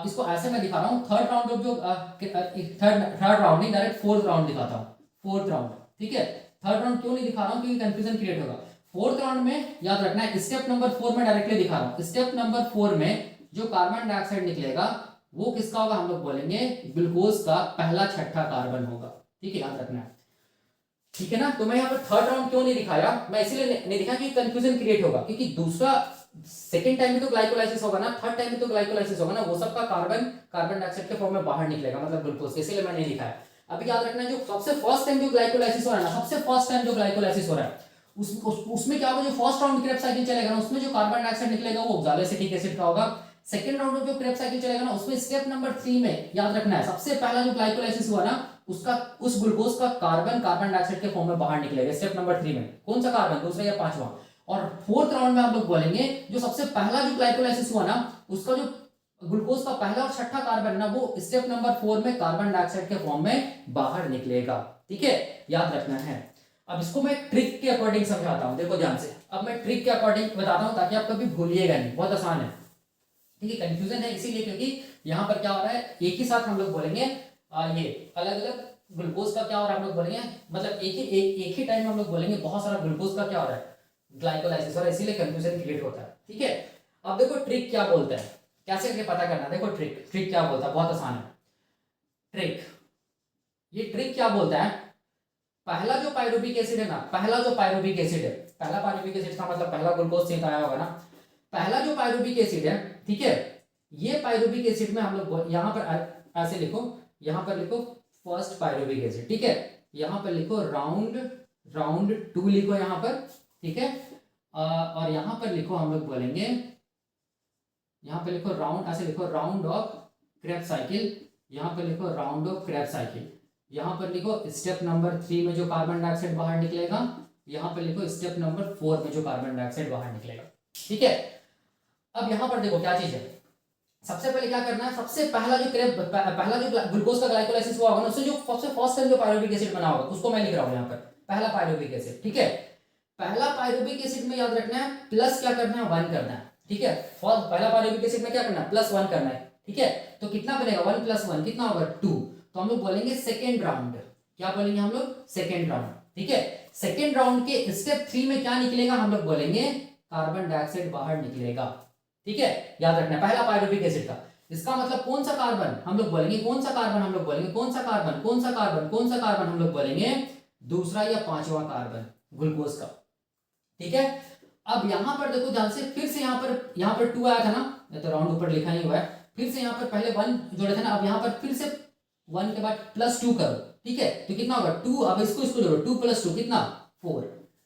इसको ऐसे मैं दिखा रहा हूं, थर्ड राउंड जो थर्ड राउंड नहीं, डायरेक्ट फोर्थ राउंड दिखाता हूं, फोर्थ राउंड, ठीक है। थर्ड राउंड क्यों नहीं दिखा रहा हूं, क्योंकि कंफ्यूजन क्रिएट होगा। फोर्थ राउंड में याद रखना है स्टेप नंबर 4 में डायरेक्टली दिखा रहा हूं, स्टेप नंबर 4 में जो कार्बन डाइऑक्साइड निकलेगा, वो किसका होगा, हम लोग बोलेंगे ग्लूकोज का पहला छठा कार्बन होगा, ठीक है, याद रखना है, ठीक है ना। तो मैं यहाँ पर थर्ड राउंड क्यों नहीं दिखाया, मैं इसीलिए नहीं दिखाया कि कंफ्यूजन क्रिएट होगा, क्योंकि दूसरा सेकेंड टाइम में तो ग्लाइकोलाइसिस होगा ना, थर्ड टाइम में तो ग्लाइकोलाइसिस होगा ना, वो सबका कार्बन डाइऑक्साइड के फॉर्म में बाहर निकलेगा, मतलब ग्लूकोज, इसीलिए मैंने लिखा है। अभी याद रखना, जो सबसे फर्स्ट टाइम जो ग्लाइकोलाइसिस हो रहा है ना, सबसे फर्स्ट टाइम जो ग्लाइकोलाइसिस हो रहा है उसमें क्या होगा, जो फर्स्ट राउंड क्रेब साइकिल चलेगा ना, उसमें जो कार्बन डाइऑक्साइड निकलेगा वो ऑक्सैलोएसिटिक एसिड का होगा। सेकंड राउंड में जो क्रेब साइकिल चलेगा ना, उसमें स्टेप नंबर 3 में याद रखना है, सबसे पहला जो ग्लाइकोलाइसिस हुआ ना, उसका उस ग्लूकोज का कार्बन डाइऑक्साइड के फॉर्म में बाहर निकलेगा स्टेप नंबर 3 में। कौन सा कार्बन, दूसरा या पांचवा। और फोर्थ राउंड में हम लोग बोलेंगे जो सबसे पहला जो ग्लाइकोलाइसिस हुआ ना, उसका जो ग्लूकोज का पहला और छठा कार्बन ना, वो स्टेप नंबर 4 में कार्बन डाइऑक्साइड के फॉर्म में बाहर निकलेगा। ठीक है, याद रखना है। अब इसको मैं ट्रिक के अकॉर्डिंग समझाता हूं, देखो ध्यान से। अब मैं ट्रिक के अकॉर्डिंग बताता हूं ताकि आप कभी भूलिएगा नहीं, बहुत आसान है। ठीक है, कंफ्यूजन है इसीलिए क्योंकि यहां पर क्या हो रहा है, एक ही साथ हम लोग बोलेंगे ये अलग अलग ग्लूकोज का क्या हो रहा है हम लोग बोलेंगे, मतलब एक ही टाइम में हम लोग बोलेंगे बहुत सारा ग्लूकोज का क्या हो रहा है, ग्लाइकोलाइसिस, और इसीलिए कंफ्यूजन क्रिएट होता है। ठीक है, अब देखो ट्रिक क्या बोलता है, कैसे करके पता करना। देखो ट्रिक क्या बोलता है, बहुत आसान है। ये ट्रिक क्या बोलता है, पहला जो पायरुविक एसिड है ना, पहला जो पायरुविक एसिड है, पहला पायरुविक एसिड का मतलब पहला ग्लूकोज से आया होगा ना, पहला जो पायरुविक एसिड है, ठीक है, ये पायरुविक एसिड में हम लोग यहां पर ऐसे लिखो, यहां पर लिखो फर्स्ट पायरुविक एसिड, ठीक है, यहां पर लिखो राउंड 2 लिखो यहां पर, ठीक है, और यहां पर लिखो हम लोग बोलेंगे, यहां पर लिखो राउंड, ऐसे लिखो राउंड ऑफ क्रेब्स साइकिल, यहां पर लिखो राउंड ऑफ क्रेब्स साइकिल, यहां पर लिखो स्टेप नंबर 3 में जो कार्बन डाइऑक्साइड बाहर निकलेगा, यहां पर लिखो स्टेप नंबर 4 में जो कार्बन डाइऑक्साइड बाहर निकलेगा। ठीक है, अब यहां पर देखो क्या चीज है, सबसे पहले क्या करना है, सबसे पहला जो पहला जो ग्लूकोज का ग्लाइकोलाइसिस हुआ होगा ना, उससे जो सबसे फर्स्ट टाइम जो पायरुविक एसिड बना होगा उसको मैं लिख रहा हूं यहां पर, पहला पायरुविक एसिड। ठीक है, पहला पायरुविक एसिड में याद रखना है प्लस क्या करना है, 1 करना है। ठीक है, पहला पायरुविक एसिड में क्या करना है, +1 करना है। ठीक है, तो कितना बनेगा, 1 + 1 कितना होगा, 2। तो हम लोग बोलेंगे सेकेंड राउंड, क्या बोलेंगे हम लोग, सेकेंड राउंड। ठीक है, सेकेंड राउंड के स्टेप 3 में क्या निकलेगा, हम लोग बोलेंगे कार्बन डाइऑक्साइड बाहर निकलेगा। ठीक है, याद रखना है पहला पायरुविक एसिड का, इसका मतलब कौन सा कार्बन हम लोग बोलेंगे, कौन सा कार्बन हम लोग बोलेंगे, कौन सा कार्बन, कौन सा कार्बन, कौन सा कार्बन हम लोग बोलेंगे, दूसरा या पांचवा कार्बन ग्लूकोज का। ठीक है, अब यहां पर देखो ध्यान से, फिर से यहां पर 2 आया था ना, तो राउंड ऊपर लिखा ही हुआ है, फिर से यहां पर पहले 1 जोड़े थे ना, अब यहां पर फिर से 1 के बाद +2 करो। ठीक है, तो कितना होगा 2, अब इसको जोड़ो, 2 + 2 कितना 4।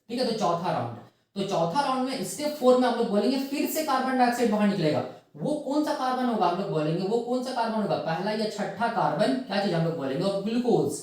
ठीक है, तो चौथा राउंड, तो चौथा राउंड में स्टेप 4 में हम लोग बोलेंगे फिर से कार्बन डाइऑक्साइड बाहर निकलेगा। वो कौन सा कार्बन होगा हम लोग बोलेंगे, वो कौन सा कार्बन होगा, पहला या छठा कार्बन, क्या चीज हम लोग बोलेंगे, और ग्लूकोज।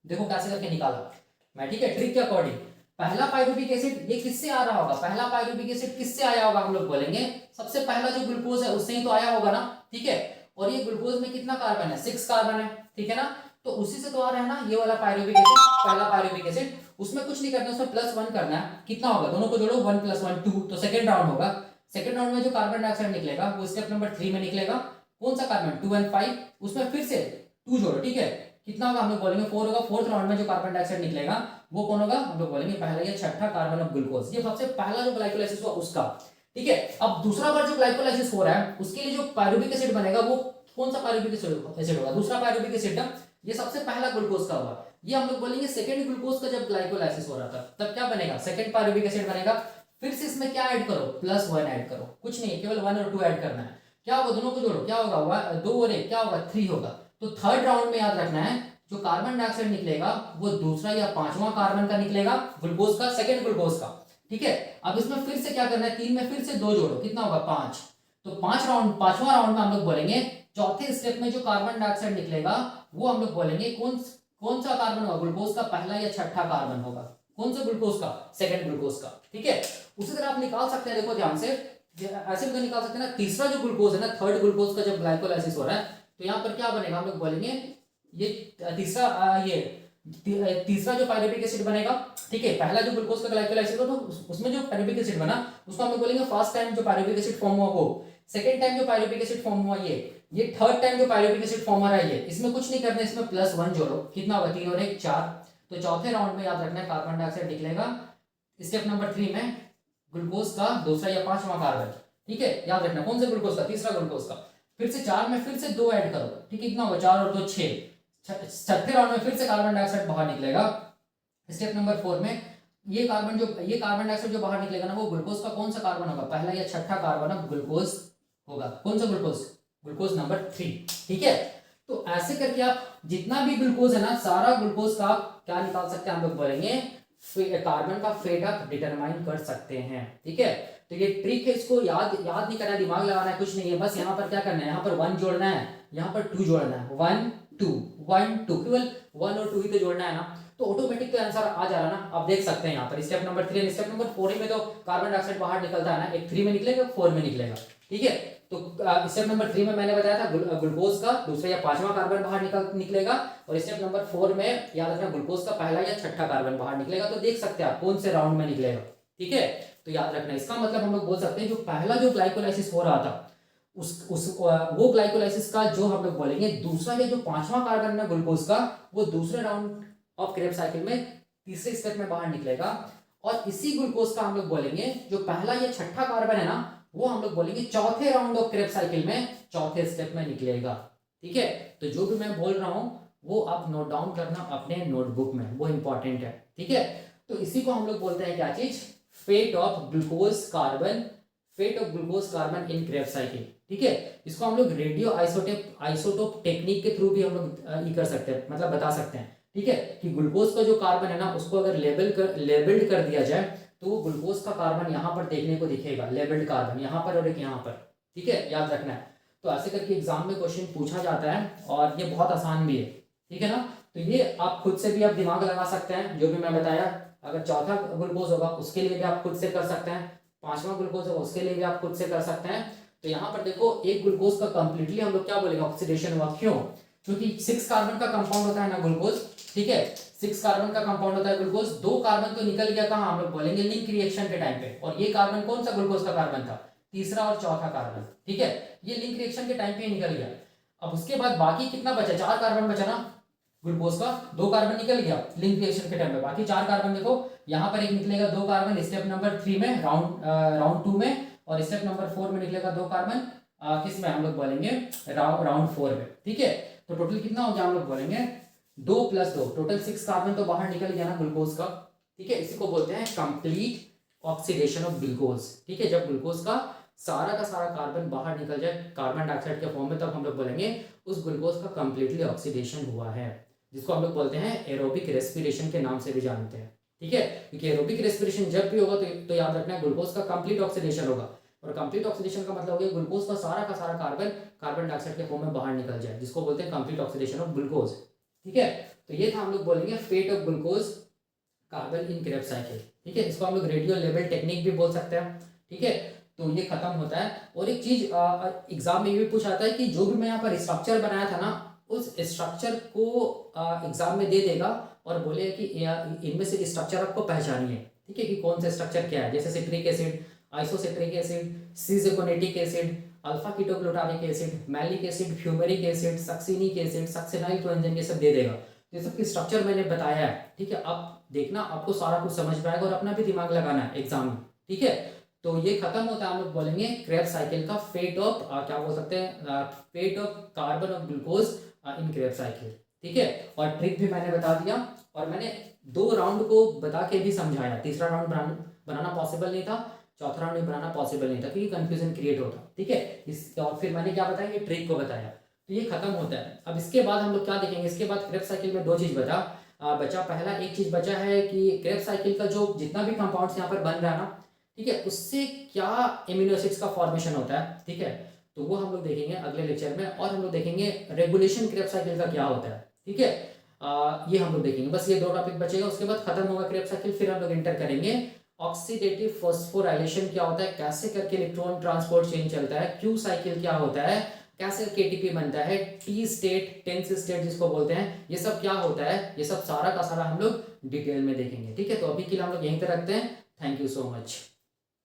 देखो कैसे करके निकाला मैं। ठीक है, ट्रिक के अकॉर्डिंग, पहला पायरुविक एसिड ये किससे आ रहा होगा, पहला पायरुविक एसिड किससे आया होगा, हम लोग बोलेंगे सबसे पहला जो ग्लूकोज है उससे ही तो आया होगा ना। ठीक है, और ये ग्लूकोज में कितना कार्बन है, 6 कार्बन है। ठीक है ना, तो उसी से तो आ रहा है ना ये वाला पायरुविक एसिड, पहला पायरुविक एसिड, उसमें कुछ नहीं करना, उसमें +1 करना है, कितना होगा, दोनों को जोड़ो, 1 + 1 2, तो सेकंड राउंड होगा। सेकंड राउंड में जो कार्बन डाइऑक्साइड निकलेगा वो स्टेप नंबर 3 में निकलेगा, कौन सा कार्बन, 2 और 5, उसमें फिर से 2 जोड़ो। ठीक है, कितना होगा हम लोग बोलेंगे 4 होगा। फोर्थ राउंड में जो कार्बन डाइऑक्साइड निकलेगा वो कौन होगा, हम लोग बोलेंगे पहला या छठा कार्बन ऑफ ग्लूकोज, ये सबसे पहला जो ग्लाइकोलाइसिस हुआ उसका। ठीक है, अब दूसरा बार जो ग्लाइकोलाइसिस हो रहा है उसके लिए जो पायरुविक एसिड बनेगा वो कौन सा पायरुविक एसिड होगा, दूसरा पायरुविक एसिड का, ये सबसे पहला ग्लूकोज का होगा, ये हम लोग बोलेंगे सेकंड ग्लूकोज का जब ग्लाइकोलाइसिस हो रहा था तब क्या बनेगा, सेकंड पायरुविक एसिड बनेगा। फिर से इसमें क्या ऐड करो, +1 ऐड करो, कुछ नहीं, केवल 1 और 2 ऐड करना है। क्या होगा, दोनों को जोड़ो, क्या होगा, 2 और 1 क्या होगा, 3 होगा। तो थर्ड राउंड में याद रखना है जो कार्बन डाइऑक्साइड निकलेगा वो दूसरा या पांचवा कार्बन का निकलेगा, ग्लूकोज का, सेकंड ग्लूकोज का। ठीक है, अब इसमें फिर से क्या करना है, 3 में फिर से 2 जोड़ो, कितना होगा, 5। तो पांचवा राउंड में हम लोग बोलेंगे चौथे स्टेप में जो कार्बन डाइऑक्साइड निकलेगा वो हम लोग बोलेंगे कौन सा कार्बन होगा, ग्लूकोज का पहला या छठा कार्बन होगा, कौन सा, ग्लूकोज का, सेकंड ग्लूकोज का। ठीक है, उसी तरह आप निकाल सकते हैं, देखो ध्यान से, ऐसे भी तो निकाल सकते हैं ना, तीसरा जो ग्लूकोज है ना, थर्ड ग्लूकोज का जब ग्लाइकोलाइसिस हो रहा है तो यहाँ पर क्या बनेगा, हम लोग बोलेंगे ये तीसरा जो पायरुविक एसिड बनेगा। ठीक है, पहला जो ग्लूकोज का ग्लाइकोलाइसिस हुआ तो उसमें जो पायरुविक एसिड बना उसको हम लोग बोलेंगे फर्स्ट टाइम जो पायरुविक एसिड फॉर्म हुआ वो, सेकंड टाइम जो पायरुविक एसिड फॉर्म हुआ ये थर्ड टाइम जो पायरुविक एसिड फॉर्म हो रहा है ये, इसमें कुछ नहीं करना, इसमें +1 जोड़ो, कितना होगा, 3 और 1 4। तो चौथे राउंड में याद रखना है कार्बन डाइऑक्साइड निकलेगा स्टेप नंबर 3 में ग्लूकोज का दूसरा या पांचवा कार्बन। ठीक है, याद रखना कौन सा ग्लूकोज का, तीसरा ग्लूकोज का। फिर से 4 में फिर से 2 ऐड करो, ठीक है, कितना होगा, 4 और 2 6। छठे राउंड में फिर से कार्बन डाइऑक्साइड बाहर निकलेगा स्टेप नंबर 4 में, ये कार्बन डाइऑक्साइड जो बाहर निकलेगा ना, वो ग्लूकोज का कौन सा कार्बन होगा, पहला या छठा कार्बन ऑफ ग्लूकोज होगा। कौन सा ग्लूकोज, ग्लूकोज नंबर 3। ठीक है, तो ऐसे करके आप जितना भी ग्लूकोज है ना, सारा ग्लूकोज का क्या निकाल सकते हैं, हम लोग बोलेंगे कार्बन का फेट आप डिटरमाइन कर सकते हैं। ठीक है, तो ये ट्रिक है, इसको याद नहीं करना है, दिमाग लगाना है, कुछ नहीं है, बस यहाँ पर क्या करना है, यहाँ पर 1 जोड़ना है, यहाँ पर 2 जोड़ना है, 1 2 1 2, केवल 1 और 2 ही तो जोड़ना है ना, तो ऑटोमेटिक तो आंसर आ जा रहा है ना। आप देख सकते हैं यहाँ पर स्टेप नंबर 3 स्टेप नंबर 4 में तो कार्बन डाइऑक्साइड बाहर निकलता है ना, एक 3 में निकलेगा, 4 में निकलेगा। ठीक है, तो स्टेप नंबर 3 में मैंने बताया था ग्लूकोज का दूसरा या पांचवा कार्बन बाहर निकलेगा, और स्टेप नंबर 4 में याद रखना ग्लूकोज का पहला या छठा कार्बन बाहर निकलेगा। तो देख सकते हैं आप कौन से राउंड में निकलेगा। ठीक है, तो याद रखना, इसका मतलब हम लोग बोल सकते हैं जो पहला जो ग्लाइकोलाइसिस हो रहा था, वो ग्लाइकोलाइसिस का जो हम लोग बोलेंगे दूसरा या जो पांचवा कार्बन है ग्लूकोज का, वो दूसरे राउंड ऑफ क्रेब्स साइकिल में तीसरे स्टेप में बाहर निकलेगा। और इसी ग्लूकोज का हम लोग बोलेंगे जो पहला या छठा कार्बन है ना, वो हम लोग बोलेंगे चौथे राउंड ऑफ क्रेब्स साइकिल में चौथे स्टेप में निकलेगा। ठीक है, तो जो भी मैं बोल रहा हूं वो आप नोट डाउन करना अपने नोटबुक में, वो इंपॉर्टेंट है। ठीक है, तो इसी को हम लोग बोलते हैं क्या चीज, fate of glucose carbon, fate of glucose carbon in Krebs cycle. ठीक है, इसको हम लोग रेडियो आइसोटोप टेक्निक के थ्रू भी हम लोग कर सकते हैं, मतलब बता सकते हैं। ठीक है, कि ग्लूकोज का जो कार्बन है ना, उसको अगर लेबल्ड कर दिया जाए, तो वो ग्लूकोज का कार्बन यहाँ पर देखने को दिखेगा, लेबल्ड कार्बन यहाँ पर और एक यहाँ पर। ठीक है, याद रखना है। तो ऐसे करके एग्जाम में क्वेश्चन पूछा जाता है, और ये बहुत आसान भी है। ठीक है ना, तो ये आप खुद से भी आप दिमाग लगा सकते हैं, जो भी मैं बताया। अगर चौथा ग्लूकोज होगा उसके लिए भी आप खुद से कर सकते हैं, पांचवा ग्लूकोज होगा उसके लिए भी आप खुद से कर सकते हैं। तो यहाँ पर देखो, एक ग्लूकोज का कंप्लीटली हम लोग क्या बोलेंगे, ऑक्सीडेशन हुआ। क्यों, क्योंकि 6 कार्बन का कंपाउंड होता है ना ग्लूकोज। ठीक है, 6 कार्बन का कंपाउंड होता है ग्लूकोज, 2 कार्बन तो निकल गया कहाँ, हम लोग बोलेंगे लिंक रिएक्शन के टाइम पे। और ये कार्बन कौन सा ग्लूकोज का कार्बन था, तीसरा और चौथा कार्बन। ठीक है, ये लिंक रिएक्शन के टाइम पे निकल गया। अब उसके बाद बाकी कितना बचा, 4 कार्बन बचा ना ग्लूकोज का, 2 कार्बन निकल गया लिंक रिएक्शन के टाइम पे, बाकी 4 कार्बन देखो यहाँ पर एक निकलेगा 2 कार्बन स्टेप नंबर 3 में, राउंड 2 में, और स्टेप नंबर 4 में निकलेगा 2 कार्बन किस में, हम लोग बोलेंगे राउंड 4 में। ठीक है, तो टोटल कितना हो गया, हम लोग बोलेंगे 2 + 2, टोटल 6 कार्बन तो बाहर निकल गया ना ग्लूकोज का। ठीक है, इसी को बोलते हैं कंप्लीट ऑक्सीडेशन ऑफ ग्लूकोज। ठीक है, जब ग्लूकोज का सारा कार्बन बाहर निकल जाए कार्बन डाइऑक्साइड के फॉर्म में, तब हम लोग बोलेंगे उस ग्लूकोज का कंप्लीटली ऑक्सीडेशन हुआ है, जिसको हम लोग बोलते हैं एरोबिक रेस्पिरेशन के नाम से भी जानते हैं। ठीक है, क्योंकि एरोबिक रेस्पिरेशन जब भी होगा तो याद रखना है ग्लूकोज का कंप्लीट ऑक्सीडेशन होगा, और कंप्लीट ऑक्सीडेशन का मतलब हो गया ग्लूकोज का सारा कार्बन डाइऑक्साइड के फॉर्म में बाहर निकल जाए, जिसको बोलते हैं कंप्लीट ऑक्सीडेशन ऑफ ग्लूकोज। ठीक है, तो ये था हम लोग बोलेंगे fate of glucose carbon in Krebs cycle. ठीक है, इसको हम लोग रेडियो लेवल टेक्निक भी बोल सकते हैं। ठीक है, तो ये खत्म होता है। और एक चीज एग्जाम में ये भी पूछा जाता है कि जो भी मैं यहाँ पर स्ट्रक्चर बनाया था ना, उस स्ट्रक्चर को एग्जाम में दे देगा और बोले कि इनमें से स्ट्रक्चर आपको पहचानिए। ठीक है, कि कौन सा स्ट्रक्चर क्या है, जैसे citric acid, isocitric acid, cis-aconitic acid, alpha ketoglutaric acid, malic acid, fumaric acid, succinic acid, succinyl coenzyme, ये सब दे देगा। तो ये सब की स्ट्रक्चर मैंने बताया है। ठीक है, आप देखना, आपको सारा कुछ समझ में आएगा और अपना भी दिमाग लगाना है एग्जाम में। ठीक है, तो ये खत्म होता है, हम लोग बोलेंगे क्रेब्स साइकिल का फेट ऑफ क्या बोल सकते हैं, fate of carbon of glucose in Krebs cycle. ठीक है, और ट्रिक भी मैंने बता दिया, और मैंने 2 राउंड को बता के भी समझाया। तीसरा राउंड बनाना पॉसिबल नहीं था, चौथा राउंड बनाना पॉसिबल नहीं था, क्योंकि कंफ्यूजन क्रिएट होता। ठीक है, और फिर मैंने क्या बताया, ये ट्रिक को बताया। तो ये खत्म होता है। अब इसके बाद हम लोग क्या देखेंगे, इसके बाद क्रेब्स साइकिल में 2 चीज बचा पहला एक चीज बचा है कि क्रेब्स साइकिल का जो जितना भी कंपाउंड्स यहाँ पर बन रहा है ना, ठीक है, उससे क्या एमिनो एसिड्स का फॉर्मेशन होता है। ठीक है, तो वो हम लोग देखेंगे अगले लेक्चर में, और हम लोग देखेंगे रेगुलेशन क्रेब्स साइकिल का क्या होता है। ठीक है, ये हम लोग देखेंगे। बस ये 2 टॉपिक बचेगा, उसके बाद खत्म होगा क्रेब्स साइकिल। फिर हम लोग इंटर करेंगे ऑक्सीडेटिव फॉस्फोराइलेशन क्या होता है, कैसे करके इलेक्ट्रॉन ट्रांसपोर्ट चेन चलता है, क्यू साइकिल क्या होता है, कैसे केटीपी बनता है, टी स्टेट, टेंस स्टेट जिसको बोलते हैं, ये सब क्या होता है, ये सब सारा का सारा हम लोग डिटेल में देखेंगे। ठीक है, तो अभी के लिए हम लोग यहीं पर रखते हैं। Thank you so much.